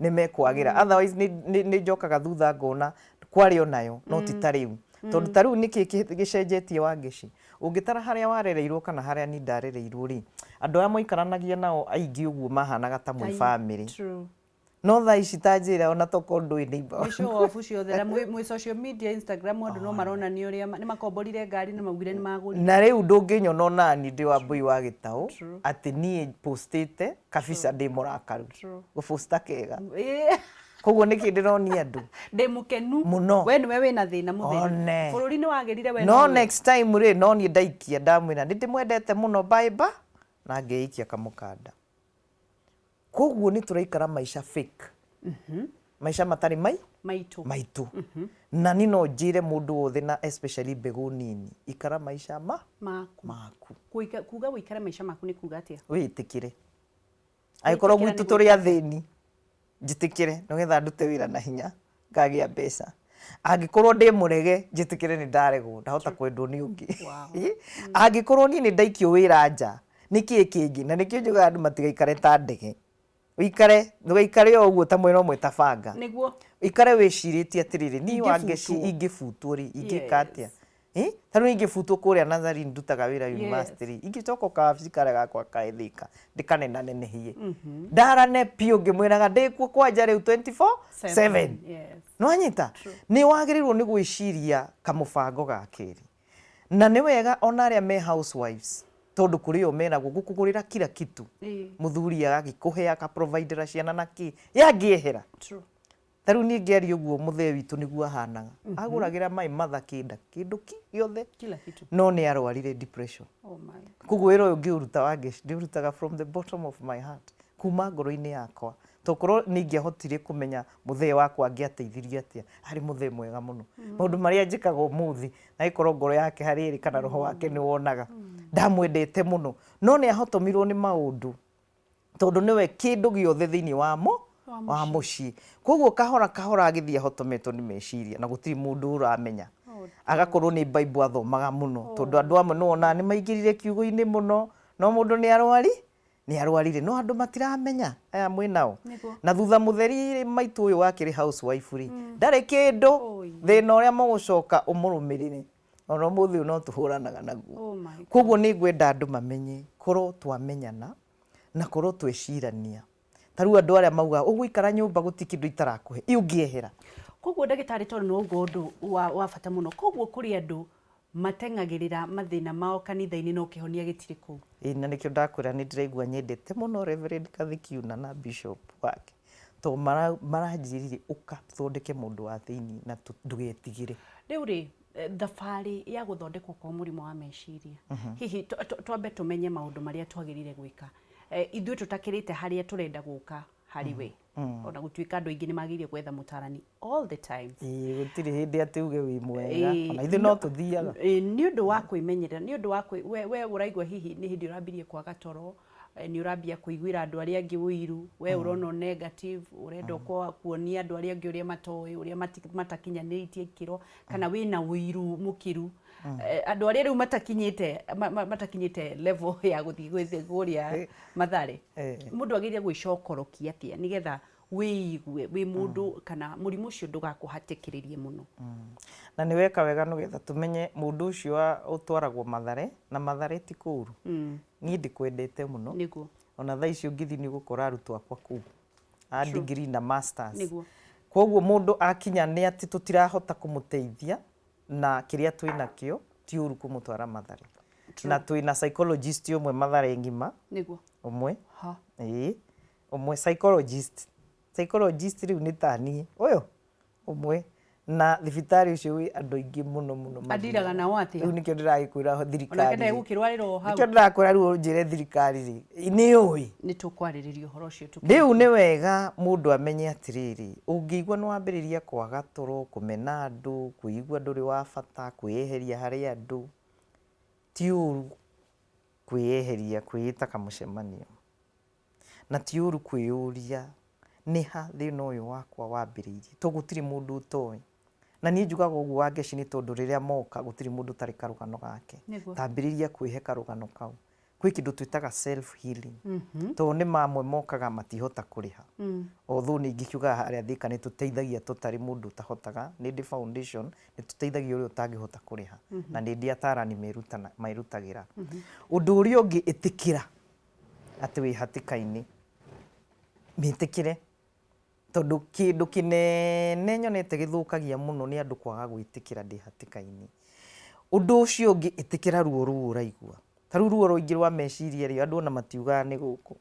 B: nĩ mekwagĩra otherwise nĩ njokaga thutha ngona kwarĩ onayo no ti ta rĩu tondũ ta rĩu nĩkĩ gĩcenjetie Wangeci ũngĩtara harĩa warereirwo kana harĩa niĩ ndarereirwo rĩ andũ arĩa maikaranagia nao aingĩ ũguo mahanaga ta mwĩ family no thaa ici ta njĩra ona toko ndũĩ neighbor
A: show off ciothe mwĩ social media Instagram andũ no maronania ũrĩa nĩ makomborire ngari na maugire nĩ magũrire
B: na rĩu ndũngĩnyona ona niĩ ndĩ wa mbui wa gĩtaũ atĩ niĩ postĩte kabica ndĩ mũrakaru gũposta kega koguo nĩkĩ ndĩronia andũ
A: ndĩ mũkenu
B: mũno
A: we nĩwe wĩna thĩna mũtheri bũrũri nĩ wagĩrire we
B: no next time rĩ no niĩ ndaikia ndamwĩra ndĩmwendete mũno bye na ngeikia kamũkanda koguo nĩ tũraikara maica fake maica matarĩ maitũ na nĩ no njĩre mũndũ wothe na especially mbegũ nini ikara maica maku
A: kuga wĩikara maica maku nĩ kuga atĩa
B: wĩtĩkĩre angĩkorwo gwitũ tũrĩ athĩni njĩtĩkĩre nĩgetha ndute wĩra na hinya ngagĩa mbeca angĩkorwo ndĩ mũrege njĩtĩkĩre nĩ ndaregwo ndahota kwendwo nĩ ũngĩ angĩkorwo niĩ nĩ ndaikio wĩra nja nĩkĩĩ kĩngĩ na nĩkĩo njugaga andũ matigaikare ta ndege wikare ndũgaikare o ũguo ta mwena ũmwe ta banga
A: nĩguo
B: ikare wĩcirĩtie atĩrĩrĩ niĩ Wangeci ingĩbutwo rĩ ingĩka atĩa Tarũ ingĩbutwo kũrĩa Nazari ndutaga wĩra university ingĩcoka kabici karĩa gakwa kaethika ndikane nenehie ndarane piũ ngĩmwĩraga ndĩkuo kwanja rĩu 24/7 no anyita nĩ wagĩrĩirwo nĩ gwĩciria kamũbango ga kerĩ na nĩ wega ona arĩa me housewives tondu kuri yo meragwo gukugurira kila kitu muthuri agagikuhe akaprovidera ciana na ki yangiehera taru ni ngeri uguo muthee witu niguo ahanaga aguragira mai matha kindu giothe kila kitu no ni arwarire depression kugwira uyu ngiuruta wage ndirutaga from the bottom of my heart kuma ngoro-ini yakwa tokorwo ningiahotire kumenya muthee wakwa angiateithirie atia hari muthee mwega muno maundu maria njikaga umuthi na ikorwo ngoro yake hariri kana roho wake ni wonaga ndamwendete muno no ni ahotomirwo ni maundu tondu niwe kindu giothe thiini wa mucii koguo kahora agithia hotometwo ni meciria na gutiri mundu uramenya agakorwo ni Bible athomaga muno tondu andu amwe no ona ni maingirire kiugo-ini muno no mundu ni arwarire no andu matiramenya aya mwinao na thutha mutheri maitu uyu wakiri housewife ri ndari kindu thina uria mugucoka umurumirire ono muthi no tuhuranaga naguo koguo ni ngwenda andu mamenye korwo twamenyana na korwo twecirania taru andu aria mauga uguikara nyumba gutikindu itarakuhe iungiehera
A: koguo ndagitari tondu no undu wa bata muno koguo kuri andu matengagirira mathina mao kanitha-ini no kihonia gitiri ku
B: na nikio ndakwira ni ndiraigua nyendete muno Reverend Kathikiuna na Bishop wake to maranjirire uka thondeke mundu wa thiini na ndugetigire
A: riu ri thabari ya guthondekwo kwa murimo wa meciria hihi twambe tumenye maundu maria twagirire gwika ithuĩ tutakirite haria turenda guka hari we ona gutuika andu aingi ni magirie gwetha mutarani all the time
B: gutiri hindi ati uge wi mwega ona ithu no tuthiaga
A: ni undu wa kwimenyerera ni undu wa we uraigwa hihi ni hindi urambirie kwaga toro ni urambia kuiguira andu aria angi wiru we urona negative urenda kuonia andu aria angi uria matoi uria matakinyanitie ikiro kana wina wiru mukiru andu aria riu matakinyite level ya guthii gwithuria mathare mundu agiria gwicokorokia atia nigetha wiigue wi mundu kana murimu ucio ndugakuhatikiririe muno
B: na ni weka wega nugetha tumenye mundu ucio utwaragwo mathare na mathare ti kuru ni ndikwendete muno
A: niguo
B: ona thaa icio ngithi ni gukora arutwo akwa kuu a degree na masters koguo mundu akinya ni ati tutirahota kumuteithia na kiria twina kio ti uru kumutwara mathare na twina psychologist umwe mathare ngima
A: niguo
B: umwe umwe psychologist riu ni tani uyu umwe na thibitari ucio wi andu ingi muno
A: adiraga na wati
B: riu nikio ndiragikwira thirikari
A: ona kenda gukirwariro hau
B: nikio ndirakwira riu njire thirikari ri ni ui
A: ni tukwaririo horo ucio
B: riu ni wega mundu amenye atiriri ungiigua no ambiriria kwaga toro kumena andu kuigua nduri wa bata kwieheria hari andu ti uru kwieheria kwita kamucemanio na ti uru kwiyuria ni ha thina uyu wakwa wambiriirie to gutiri mundu utoi na ni njugaga uguo wangeci ni tondu riria moka gutiri mundu tari karugano gake tambiriria kwihe karugano kau kwi kindu twitaga self healing to ni mamwe mokaga matihota kuriha although ni ngikiuga haria thika ni tuteithagia tutari mundu tahotaga ni ndi foundation ni tuteithagia uri utangihota kuriha na ni ndi atarani mairutagira undu uri ungi itikira ati wi hatikaini mitikire tondu kindu kinene nyonete githukagia muno ni andu kwaga gwitikira ndi hatikaini undu ucio ungi itikira ruo uraigua taru ruo ruingi rwa meciria ri andu ona matiugaga ni guku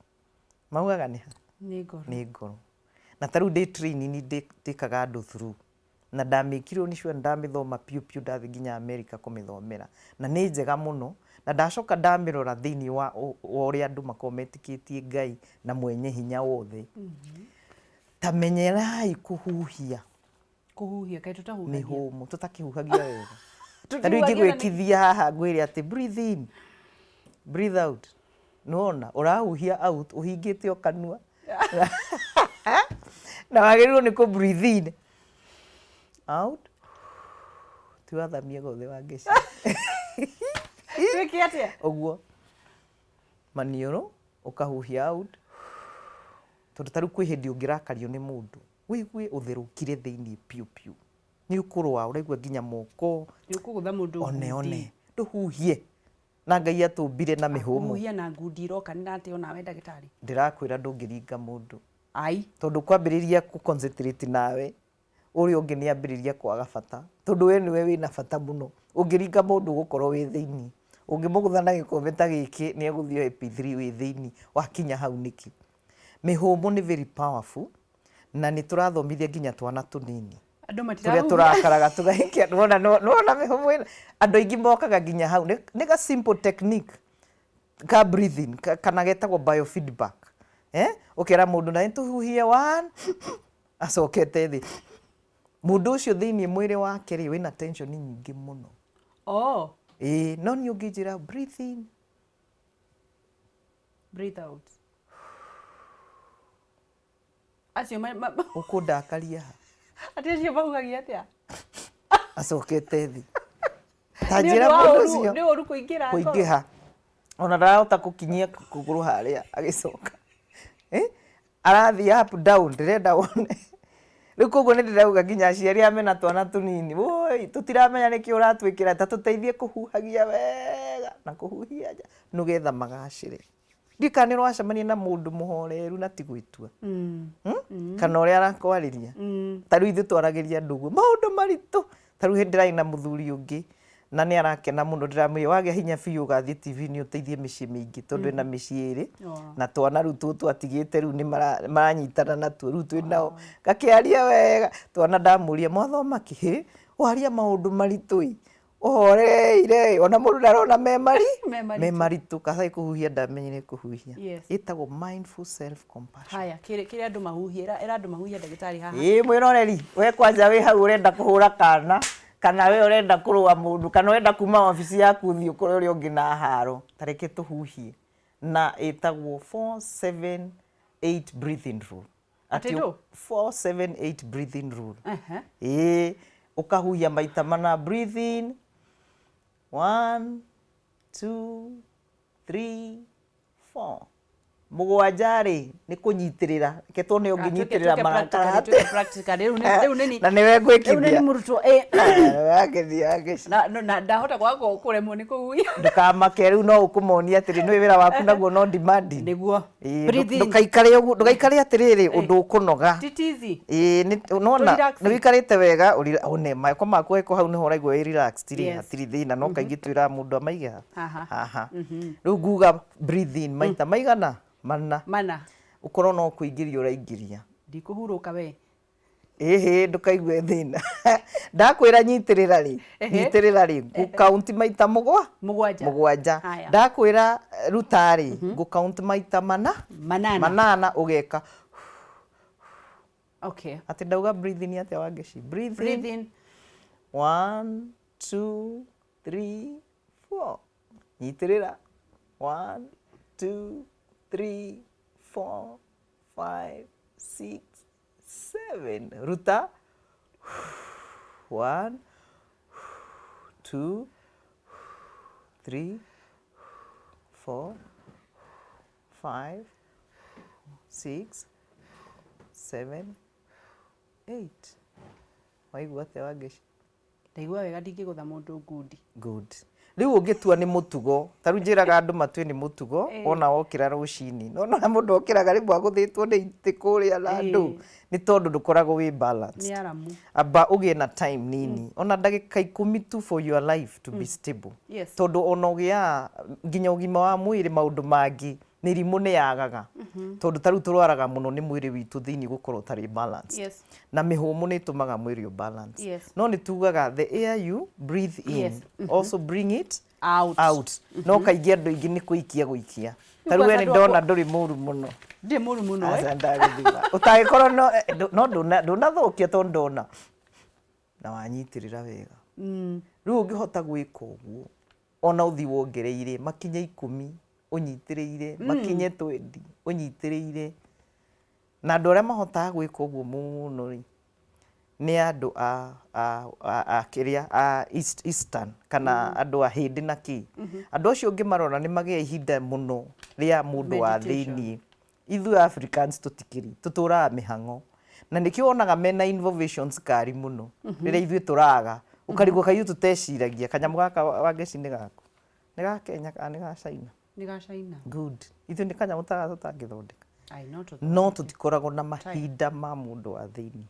B: maugaga ni ngoro na taru ndi training ni ndikaga andu through na ndamikirwo ni sure ndamithoma piu ndathi nginya America kumithomera na ni njega muno na ndacoka ndamirora thiini wa uri andu makometikitie Ngai na mwenye hinya wothe tamenyerai kuhuhia
A: kai tutahuhagia
B: ni humu tutakihuhagia wega taru ingi gwikithia haha ngwire ati breathe in breathe out nona urahuhia out uhingite okanua na wagirirwo ni ku breathe in out tuathamia gothe wa ngeci
A: twiki atia
B: oguo manioro ukahuhia out tondu taru kwi hindi ungirakario ni mundu wigue utherukire thiini piu ni ukurwa uraigua nginya moko
A: ni ukugutha mundu
B: one nduhuhie na Ngai atumbire na mihumu
A: kuhuhia na ngundi iroka ni ati ona we ndagitari
B: ndirakwira ndungiringa mundu
A: ai
B: tondu kwambiriria ku concentrate nawe uri ungi ni ambiriria kwaga bata tondu we niwe wina bata muno ungiringa mundu gukorwo wi thiini ungimugutha na gikombe ta giki ni eguthio EP3 wi thiini wakinya hau niki mihumu ni very powerful na ni turathomithia nginya twana tunini
A: andu
B: turia turakaraga tugahikia nona mihumu ina andu aingi mokaga nginya hau ni ga simple technique ka breathing kana getagwo biofeedback ukera mundu na tuhuhie 1 acokete thi mundu ucio thiini mwiri wake ri wina tension nyingi muno no ni ungijira breathe in
A: breathe out acio
B: ukundakaria
A: ati acio baugagia atia
B: acokete thi tanjira mundu ucio
A: ni oru kuingiha
B: ona ndarahota kukinyia kuguru haria agicoka arathi up down ndirenda wone riu koguo ni ndirauga nginya aciari amena twana tunini woi tutiramenya niki uratwikira ta tuteithie kuhuhagia wega na kuhuhia nugetha magacire ndikanirwo acemania na mundu muhoreru na tigwitua kana uria arakwariria taru ithu twaragiria ndugu maundu maritu taru hindirai na muthuri ungi na ni arakena muno ndiramwira wage hinya biu gathie TV ni uteithie micii mingi tondu ina micii iri na twana ru tu atigite ru ni maranyitana na tu ru twinao gakiaria wega twana ndamuria mwathoma ki waria maundu maritui ohoreire ona mundu ndarona memari tu kasai kuhuhia ndamenyire kuhuhia itagwo mindful self compassion
A: haya kire andu mahuhia andu mahuhia ndagitari haha
B: mwiroreri we kwanja we hau urenda kuhura kana we urenda kurua mundu kana urenda kuma ofisi yaku thio kuri uri ungi na haro tareke tuhuhie na itagwo 478 breathing rule
A: ati
B: 478 breathing rule ukahuhia maita mana breathe in 1 2 3 4 mugwajari ni kunyitirira keto ni unginyitirira marakara na niwe ngwikiria
A: ni murutwo
B: na
A: ndahota kwako kuremwo ni kuhuia
B: ndukamake riu no ukumonia atiri ni wira waku naguo no demanding
A: niguo
B: ndugaikare atiriri undu ukunoga
A: titizi
B: nona ni wikarite wega one maiko maku eko hau ni horaigwo relaxed ri atiri thina no kaingi twira mundu amaige haha riu nguga breathe in maita maigana mana ukorwo no kuingiria uraingiria
A: ndikuhuruka we
B: ndukaigue thina ndakwira nyitirira ri count maita mugwanja ndakwira rutari go count maita manana ugeka ati ndauga breathe in atia wangeci breathe in 1 2 3 4 nyitirira 1 2 3 4 5 6 7 ruta 1 2 3 4 5 6 7 8 waigua atia wangeci
A: ndaigua wega ndingigutha mundu ngundi
B: good riu ungitua ni mutugo taru njiraga andu matue ni mutugo ona wokira rucini nona mundu okiraga rimwe aguthitwo ni itikuria na andu ni tondu ndukoragwo wi balance
A: ni aramu
B: aba ugie na time nini ona ndagika 10 tu for your life to be stable tondu ona ugia nginya ugima wa mwiri maundu mangi mirimu ni yagaga tondu taru turwaraga muno ni mwiri witu thiini gukorwo tari balance na mihumu ni tumaga mwiri balance no ni tugaga the air you breathe in also bring it out no kaingi andu ingi ni kuikia guikia taru we ndona nduri muru muno
A: ndi muru muno
B: utagikorwo no ndunathukia tondu ndona na wanyitirira wega riu ungihota gwika uguo ona uthi wongereire makinya 10 unyitiriire makinye 20 unyitiriire na andu aria mahotaga gwika uguo muno ri ni andu a kiria a eastern kana andu a hindi na ki andu acio ngimarora ni magia ihinda muno ria mundu wa thiini ithu Africans tutikiri tuturaga mihango na nikio onaga mena innovations kari muno rire ithuĩ tũraga ũkarigwo kayu tuteciragia kanyamu gaka wangeci nĩ gaku nĩ ga Kenya kana nĩ ga China
A: nĩ ga China
B: good ithuĩ nĩ kanyamu ta tũtangĩthondeka no tũtikoragwo na mahinda ma mũndũ wa thĩinĩ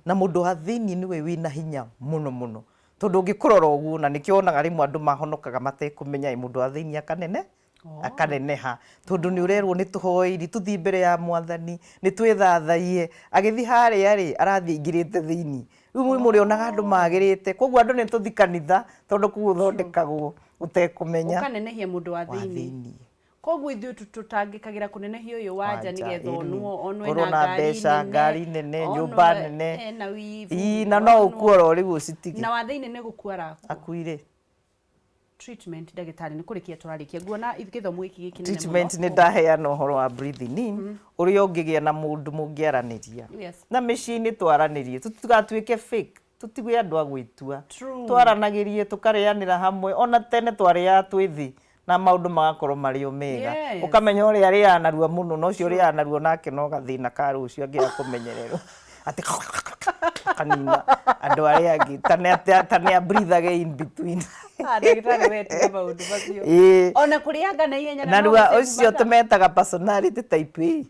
B: na mũndũ wa thĩinĩ nĩwe wĩna hinya mũno mũno tondũ ũngĩkũrora ũguo na nĩkĩo onaga rĩmwe andũ mahonokaga matekũmenya mũndũ wa thĩinĩ akaneneha tondu ni urerwo ni tuhoiri tuthi mbere ya mwathani ni twithathaie agithi haria ri arathi ingirite thiini riu muri onaga andu magirite koguo andu ni tuthi kanitha tondu kuthondekagwo utekumenya
A: ukanenehia mundu wa thiini koguo ithuĩ tutangĩkagira kunenehia uyu wanja nigetha onwe na
B: ngari nene nyumba nene na no ukuora riu ucitige
A: na wa thiini ni gukuara
B: akuire
A: treatment ndagĩtarĩ nĩ kũrĩkia tũrarĩkia nguona gĩthomo gĩkĩ gĩkĩ nene
B: treatment nĩ ndaheana ũhoro wa breathing in ũrĩa ũngĩgĩa na mũndũ mũngĩaranĩria na mĩciĩ-inĩ twaranĩrie tũtigatuĩke fake tũtigwe andũ a gwĩtua twaranagĩrie tũkarĩanĩra hamwe ona tene twarĩaga twĩthĩ na maũndũ magakorwo marĩ o mega ũkamenya ũrĩa arĩaga narua mũno na ũcio ũrĩaga narua nake no gathĩna ka rũciũ angĩaga kũmenyererwo atĩ kanina andũ arĩa angĩ tane breathe in between
A: ndagĩtarĩ wetu maũndũ macio ona kũrĩanga na ihenya
B: na rua ũcio tũmetaga personality type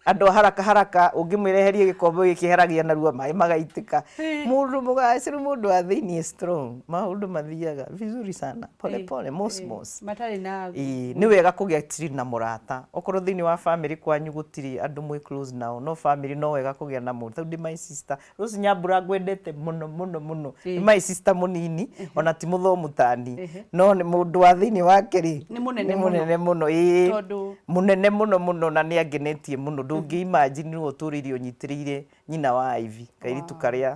B: andũ haraka ũngĩmwĩreherie gĩkombe gĩkĩheragia narua maĩ magaitĩka mũndũ mũgacĩru mũndũ wa thĩinĩ strong maũndũ mathiaga vizuri sana pole mosmos
A: matarĩ na
B: nĩ wega kũgĩa tiri na mũrata okorwo thĩinĩ wa family kwanyu gũtirĩ andũ mwĩ close nao no family no wega kũgĩa na mũndũ tondũ my sister Rose Nyambura ngwendete mũno nĩ my sister mũnini ona ti mũthomu tani no nĩ mũndũ wa thĩinĩ wake rĩ
A: nĩ mũnene
B: mũno tondũ mũnene mũno na nĩ angenetie mũno ndũngĩ imagine no ũtũrĩre ũnyitĩrĩire nyina wa Ivy kairitu karĩa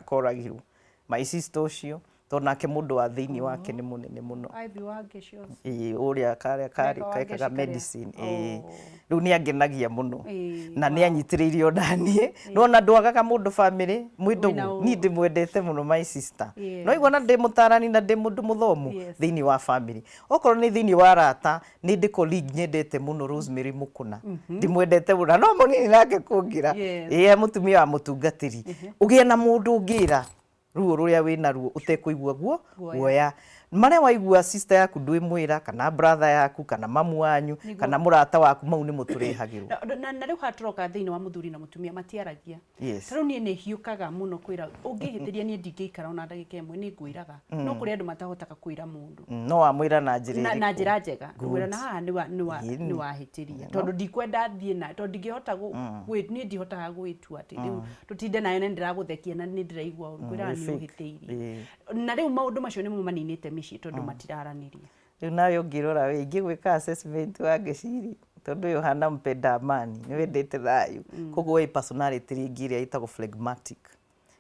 B: koragirwo my sister ũcio tondũ nake mũndũ wa thĩinĩ wake nĩ mũnene mũno
A: Ivy wake cio
B: ũrĩa kaekaga medicine rĩu nĩ angenagia mũno na nĩ anyitĩrĩire onaniĩ no na ndwagaga mũndũ family mwĩndũ niĩ ndĩmwendete mũno my sister no igua na ndĩ mũtarani na ndĩ mũndũ mũthomu thĩinĩ wa family okorwo nĩ thĩinĩ wa rata nĩ ndĩ colleague nyendete mũno Rosemary Mũkũna ndĩmwendete mũno no mũnini nake kũngira mũtumia wa mũtungatĩri ũgĩe na mũndũ ũngĩra ruo rũrĩa wĩna ruo ũtekũigua guoya marĩa waigua sister yaku ndwĩmwĩra kana brother yaku kana mamu wanyu kana mũrata waku mau nĩ mũtũrehagĩrwo
A: na rĩu haturoka thĩinĩ wa mũthuri na mũtumia matiaragia rĩu niĩ nĩ hiũkaga mũno kwĩra ũngĩhĩtĩria niĩ ndingĩikara ona ndagĩka ĩmwe nĩ ngwĩraga no kũrĩ andũ matahotaga kwĩra mũndũ
B: no wamwĩra na njĩra
A: njega ngwĩra na haha nĩ wahĩtĩria tondũ ndikwenda thiĩ na tondũ ndingĩhota niĩ ndihotaga gwĩtua atĩ rĩu tũtinde nayo na ndĩragũthekia na nĩ ndĩraigua ngwĩra nĩ ũhĩtĩirie na rĩu maũndũ macio nĩmo maninĩte mĩciĩ tondũ matiraranĩria
B: rĩu nawe ũngĩrora we ingĩgwĩka assessment wa gĩciri tondũ ũyũ hana mpenda amani nĩ wendete thayũ koguo wĩ personality rĩngĩ ĩrĩa ĩtagwo phlegmatic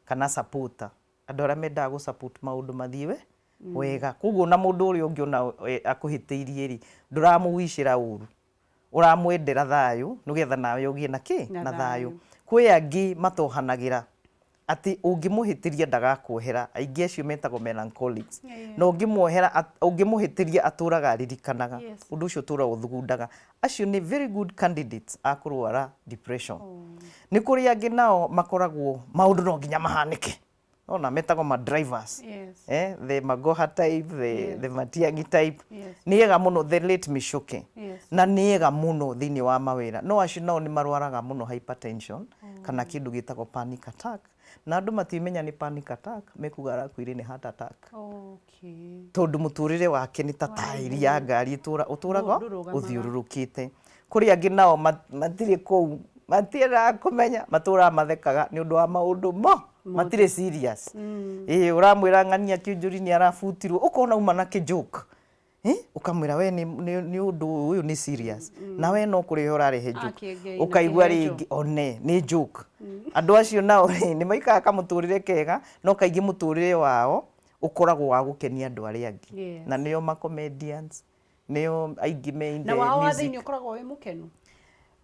B: kana supporter andũ arĩa mendaga gũ-support maũndũ mathiĩ wega koguo na mũndũ ũrĩa ũngĩona akũhĩtĩirie rĩ ndũramũwicĩra ũru ũramwendera thayũ nĩgetha nawe ũgĩe na thayũ kwĩ angĩ matohanagĩra ati ũngĩmũhĩtĩria ndagakuohera aingĩ acio metagwo melancholics na ũngĩmũhĩtĩria atũraga aririkanaga ũndũ ũcio ũtũraga ũthugundaga acio nĩ very good candidates a kũrwara depression nĩ kũrĩ angĩ nao makoragwo maũndũ no nginya mahanĩke ona metagwo ma drivers the magoha type the matiangi type nĩega mũno the late micoke na nĩega mũno thĩinĩ wa mawĩra no acio nao nĩ marwaraga mũno hypertension kana kĩndũ gĩtagwo panic attack na andũ matimenya nĩ panic attack mekuga arakuire nĩ heart attack tondũ mũtũrĩre wake nĩ ta tairi ya ngari ũtũraga ũthiũrũrũkĩte kũrĩ angĩ nao matirĩ kũu matiendaga kũmenya matũraga mathekaga nĩ ũndũ wa maũndũ matirĩ serious ũramwĩra ng'ania kĩnjũri nĩ arabutirwo ũkona uma na kĩjoke ukamwĩra we nĩ ũndũ ũyũ nĩ serious na we no kũrĩhe ũrarehe joke ũkaigua rĩngĩ one nĩ joke andũ acio nao nĩ maikaraga kamũtũrĩre kega no kaingĩ mũtũrĩre wao ũkoragwo wa gũkenia andũ arĩa angĩ na nĩo ma comedians nĩo aingĩ meinde
A: na wao thĩinĩ ũkoragwo wĩ mũkenu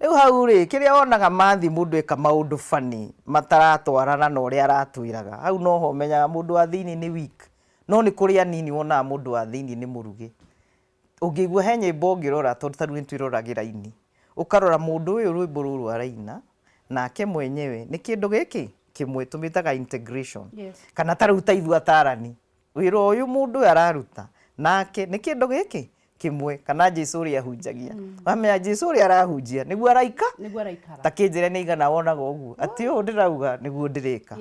B: rĩu hau rĩ kĩrĩa wonaga mathi mũndũ eka maũndũ funny mataratwarana na ũrĩa aratwĩraga hau noho ũmenyaga mũndũ wa thĩinĩ nĩ weak no nĩ kũrĩ anini wonaga mũndũ wa thĩinĩ nĩ mũruge ũngĩigua he nyĩmbo ũngĩrora tondũ tarĩu nĩ twĩroragĩra ini ũkarora mũndũ ũyũ rwĩmbo rũrũ araina nake mwenyewe nĩ kĩndũ gĩkĩ kĩmwe tũmĩtaga integration kana taruta ithu atarani wĩra ũyũ mũndũ araruta nake nĩ kĩndũ gĩkĩ kimwe kana Jesu ũrĩa ahunjagia wamenya Jesu ũrĩa arahunjia nĩguo araikara ta kĩnjĩre nĩ igana wonaga ũguo atĩ ũũ ndĩrauga nĩguo ndĩreka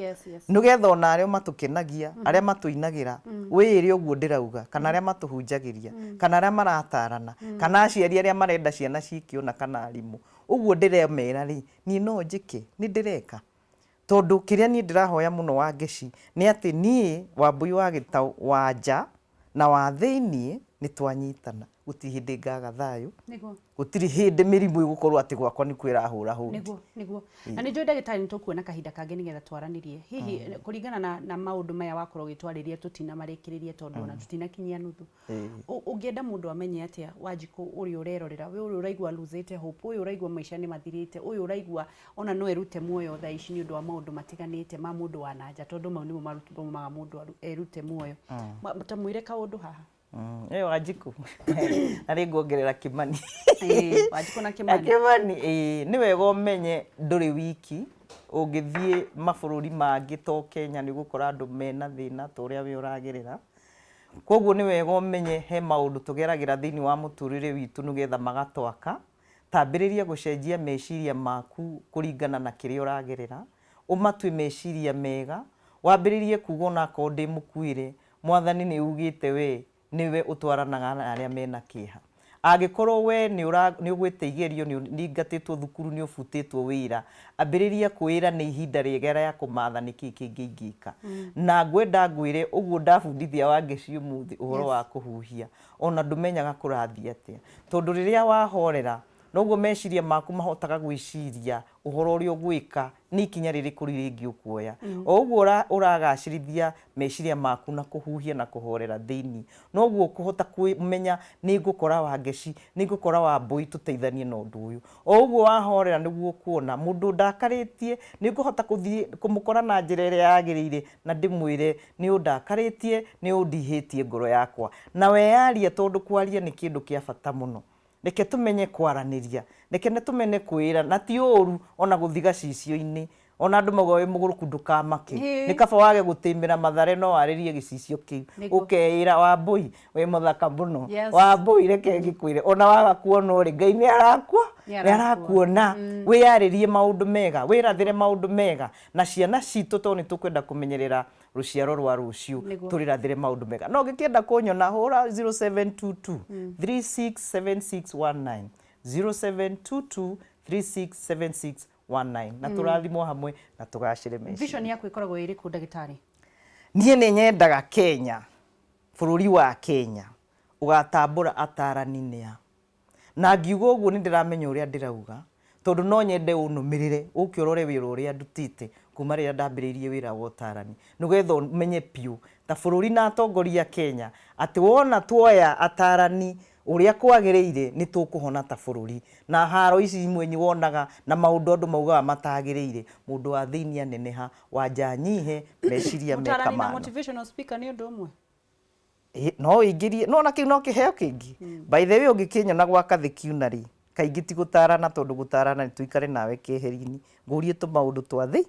B: nĩgetha ona arĩa matũkenagia arĩa matũinagĩra wĩĩre ũguo ndĩrauga kana arĩa matũhunjagĩria kana arĩa maratarana kana aciari arĩa marenda ciana cikĩona kana arimũ ũguo ndĩremera rĩ niĩ no njĩke nĩ ndĩreka tondũ kĩrĩa niĩ ndĩrahoya mũno wa Ngeci nĩ atĩ niĩ Wambui wa Gĩtaũ wa nja na wa thĩiniĩ nĩ twanyitana gũtirĩ hĩndĩ ngaga thayũ gũtirĩ hĩndĩ mĩrimũ ĩgũkorwo atĩ gwakwa nĩ kwĩrahũra hũndi
A: nĩguo na nĩ njũĩ ndagĩtarĩ nĩ tũkuona kahinda kangĩ nĩgetha twaranĩrie hihi kũringana na maũndũ maya wakorwo ũgĩtwarĩria tũtinamarĩkĩrĩrie tondũ ona tũtinakinyia nuthu ũngĩenda mũndũ amenye atĩa Wanjikũ ũrĩa ũrerorera ũyũ ũraigua losete hope ũyũ ũraigua maica nĩ mathirĩte ũyũ ũraigua ona no erute muoyo thaa ici nĩ ũndũ wa maũndũ matiganĩte ma mũndũ wa nanja tondũ mau nĩmo marutũmaga mũndũ erute muoyo tamwĩre kaũndũ haha Wanjikũ arĩ nguongerera Kimani Wanjikũ na Kimani
B: nĩ wega ũmenye ndũrĩ wiki ũngĩthiĩ mabũrũri mangĩ to Kenya nĩ gũkora andũ mena thĩna ta ũrĩa we ũragerera koguo nĩ wega ũmenye he maũndũ tũgeragĩra thĩinĩ wa mũtũrĩre witũ nĩgetha magatwaka tambĩrĩria gũcenjia meciria maku kũringana na kĩrĩa ũragerera ũmatue meciria mega wambĩrĩrie kuga ona akorwo ndĩ mũkuĩre Mwathani nĩ ugĩte we niwe ũtwaranaga na arĩa mena kĩeha angĩkorwo we nĩ ũgwĩte igerio nĩ ngatĩtwo thukuru nĩ ũbutĩtwo wĩra ambĩrĩria kwĩra nĩ ihinda rĩega rĩa kũmatha nĩkĩ kĩngĩ ingĩka na ngwenda ngwĩre ũguo ndabundithia wa Ngeci ũmũthĩ ũhoro wa kũhuhia ona ndũmenyaga kũrathiĩ atĩa tondũ rĩrĩa wahorera noguo meciria maku mahotaga gwĩciria ũhoro ũrĩa ũgwĩka nĩ ikinya rĩrĩkũ rĩngĩ ũkuoya o ũguo ũragacĩrithia meciria maku na kũhuhia na kũhorera thĩinĩ noguo ũkũhota kũmenya nĩ ngũkora wa Ngeci nĩ ngũkora Wambui tũteithanie na ũndũ ũyũ o ũguo wahorera nĩguo kuona mũndũ ndakarĩtie nĩ ngũhota kũmũkora na njĩra ĩrĩa yagĩrĩire na ndĩmwĩre nĩ ũndakarĩtie nĩ ũndihĩtie ngoro yakwa na weyaria tondũ kwaria nĩ kĩndũ kĩa bata mũno reke tũmenye kwaranĩria reke nĩ tũmenye kwĩra na ti ũru ona gũthiga cicio-inĩ ona andũ mauga wĩ mũgũrũku ndũkamake nĩ kaba wage gũtĩmĩra Mathare no warĩrie gĩcicio kĩu ũkeĩra Wambui wĩ mũthaka mũno Wambui reke ngĩkwĩre ona waga kuona ũrĩ Ngai nĩ arakuona wĩyarĩrie maũndũ mega wĩrathĩre maũndũ mega na ciana citũ to nĩ tũkwenda kũmenyerera rũciaro rwa rũciũ tũrĩrathĩre maũndũ mega no ngĩkĩenda kũnyona hũra 0722 367619 0722 367619 na tũrathimwo hamwe na tũgacĩre meciria
A: vision yaku ĩkoragwo ĩrĩ kũ ndagĩtarĩ
B: niĩ nĩ nyendaga Kenya bũrũri wa Kenya ũgatambũra atarani nĩa na ngiuga ũguo nĩ ndĩramenya ũrĩa ndĩrauga tondũ no nyende ũnũmĩrĩre ũke ũrore wĩra ũrĩa ndutĩte kuma rĩrĩa ndambĩrĩirie wĩra wa ũtarani nĩgetha ũmenye piũ ta bũrũri na atongoria Kenya atĩ wona tuoya atarani ũrĩa kwagĩrĩire nĩ tũkũhona ta bũrũri na haro ici imwe wonaga na maũndũ andũ maugaga matagĩrĩire mũndũ wa thĩinĩ aneneha wanja nyihe meciria meka
A: mũtarani na motivational speaker nĩ ũndũ ũmwe
B: no ingĩrie no na kĩu no kĩheo kĩngĩ by the way ũngĩkĩnyona gwaka thĩ kiunarĩ kaingĩ ti gũtarana tondũ gũtarana nĩ tũikare nawe keheri-inĩ ngũrie tũmaũndũ twa thĩ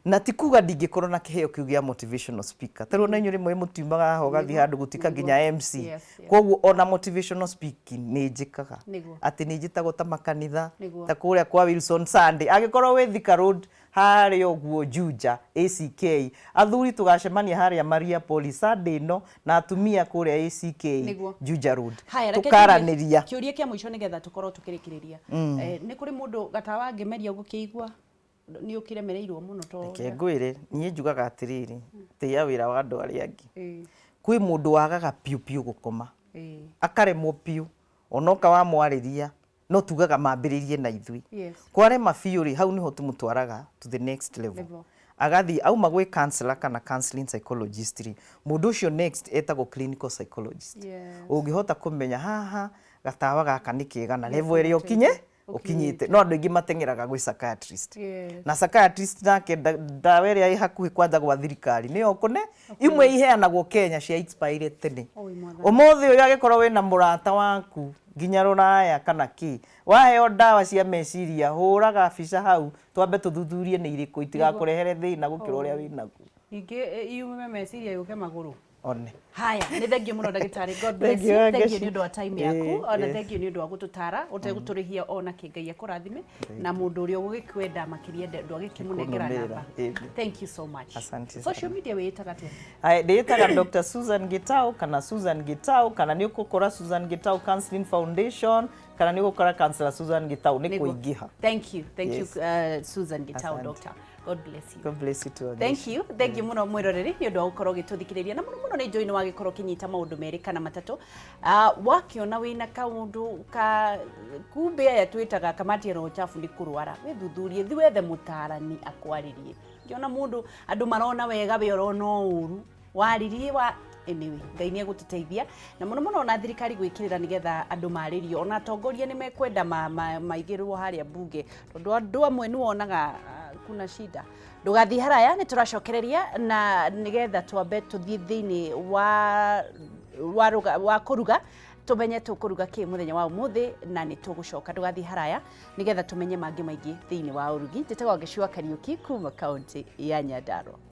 B: na ti kuga ndingĩkorwo na kĩheo kĩu gĩa motivational speaker tarĩ ona inyuĩ rĩmwe mũtiumaga haha ũgathiĩ handũ gũtuĩka nginya MC koguo ona motivational speaking nĩ njĩkaga atĩ nĩ njĩtagwo ta makanitha ta kũrĩa kwa Wilson Sunday angĩkorwo wĩ Thika Road harĩa ũguo Juja ACK athuri tũgacemania harĩa Maria Poli Sunday no na atumia kũrĩa ACK Juja Road tũkaranĩria
A: kĩũria kĩa mũico nĩgetha tũkorwo tũkĩrĩkĩrĩria nĩ kũrĩ mũndũ gatawa angĩmeria gũkĩigua nĩ ũkĩremereirwo mũno to
B: ngwĩre niĩ njugaga atĩrĩrĩ tĩya wĩra wa andũ arĩa angĩ kwĩ mũndũ wagaga piũ piũ gũkoma akaremwo piũ onoka wamwarĩria no tugaga mambĩrĩrie na ithuĩ kwarema biũ rĩ hau nĩho tũmũtwaraga to the next level agathi auma gwĩ counselor kana counseling psychologist rĩ mũndũ ũcio next etagwo clinical psychologist ũngĩhota kũmenya haha gatawa gaka nĩ kĩega na level ĩrĩa ũkinyĩte no andũ aingĩ mateng'eraga gwĩ psychiatrist na psychiatrist nake ndawa ĩrĩa ĩ hakuhĩ kwanja gwa thirikari nĩ okone imwe iheanagwo Kenya cia expire tene ũmũthĩ ũyũ agĩkorwo wĩna mũrata waku nginya Ruraya kana ki waheo ndawa cia meciria hũraga bica hau twambe tuthuthurie nĩ irĩkũ itigakurehere thĩna gũkĩra ũrĩa wĩnaguo
A: ningĩ yume meciria yuke magũrũ
B: one
A: haya nĩ thengiũ mũno ndagĩtarĩ God bless you thengiũ nĩ ũndũ wa time yaku ona thengiũ nĩ ũndũ wa gũtũtara ũtegũtũrĩhia ona kĩngai akũrathime na mũndũ ũrĩa ũgĩkwenda makĩria ndwagĩkĩmũnengera namba thank you so much social media wĩĩtaga atĩa
B: ndĩĩtaga Dr.Susan Gitau kana Susan Gitau kana nĩ ũgũkora Susan Gitau Counseling Foundation kana nĩ ũgũkora Counselor Susan Gitau nĩ kũingĩha
A: thank you Susan Gitau doctor God bless you.
B: God bless you too.
A: Thank you muno mwiroreri nĩ ũndũ wa gũkorwo ũgĩtũthikĩrĩria na mũno nĩ njũĩ nĩ wagĩkorwo ũkĩnyita maũndũ merĩ kana matatũ wakĩona wĩna kaũndũ kumbe aya twĩtaga kamati ya ũchafu nĩ kũrwara wĩthuthurie thiĩ wethe mũtaarani akwarĩrie ngĩona mũndũ andũ marona wega we ũrona ũũru waririe anyway ngai nĩ egũtũteithia na mũno ona thirikari gwĩkĩrĩra nĩgetha andũ marĩrio ona atongoria nĩ mekwenda maigĩrwo harĩa bunge tondũ andũ amwe nĩ wonaga kuna shida ndũgathiĩ haraya nĩ tũracokereria na nĩgetha twambe tũthiĩ thĩinĩ wa kũruga tumenye tũkũruga kĩ mũthenya wa ũmũthĩ na nĩ tũgũcoka ndũgathiĩ haraya nĩgetha tũmenye mangĩ maingĩ thĩinĩ wa ũrugi njĩtagwo Gĩcua Kariũki kuma kaunti ya Nyandarua.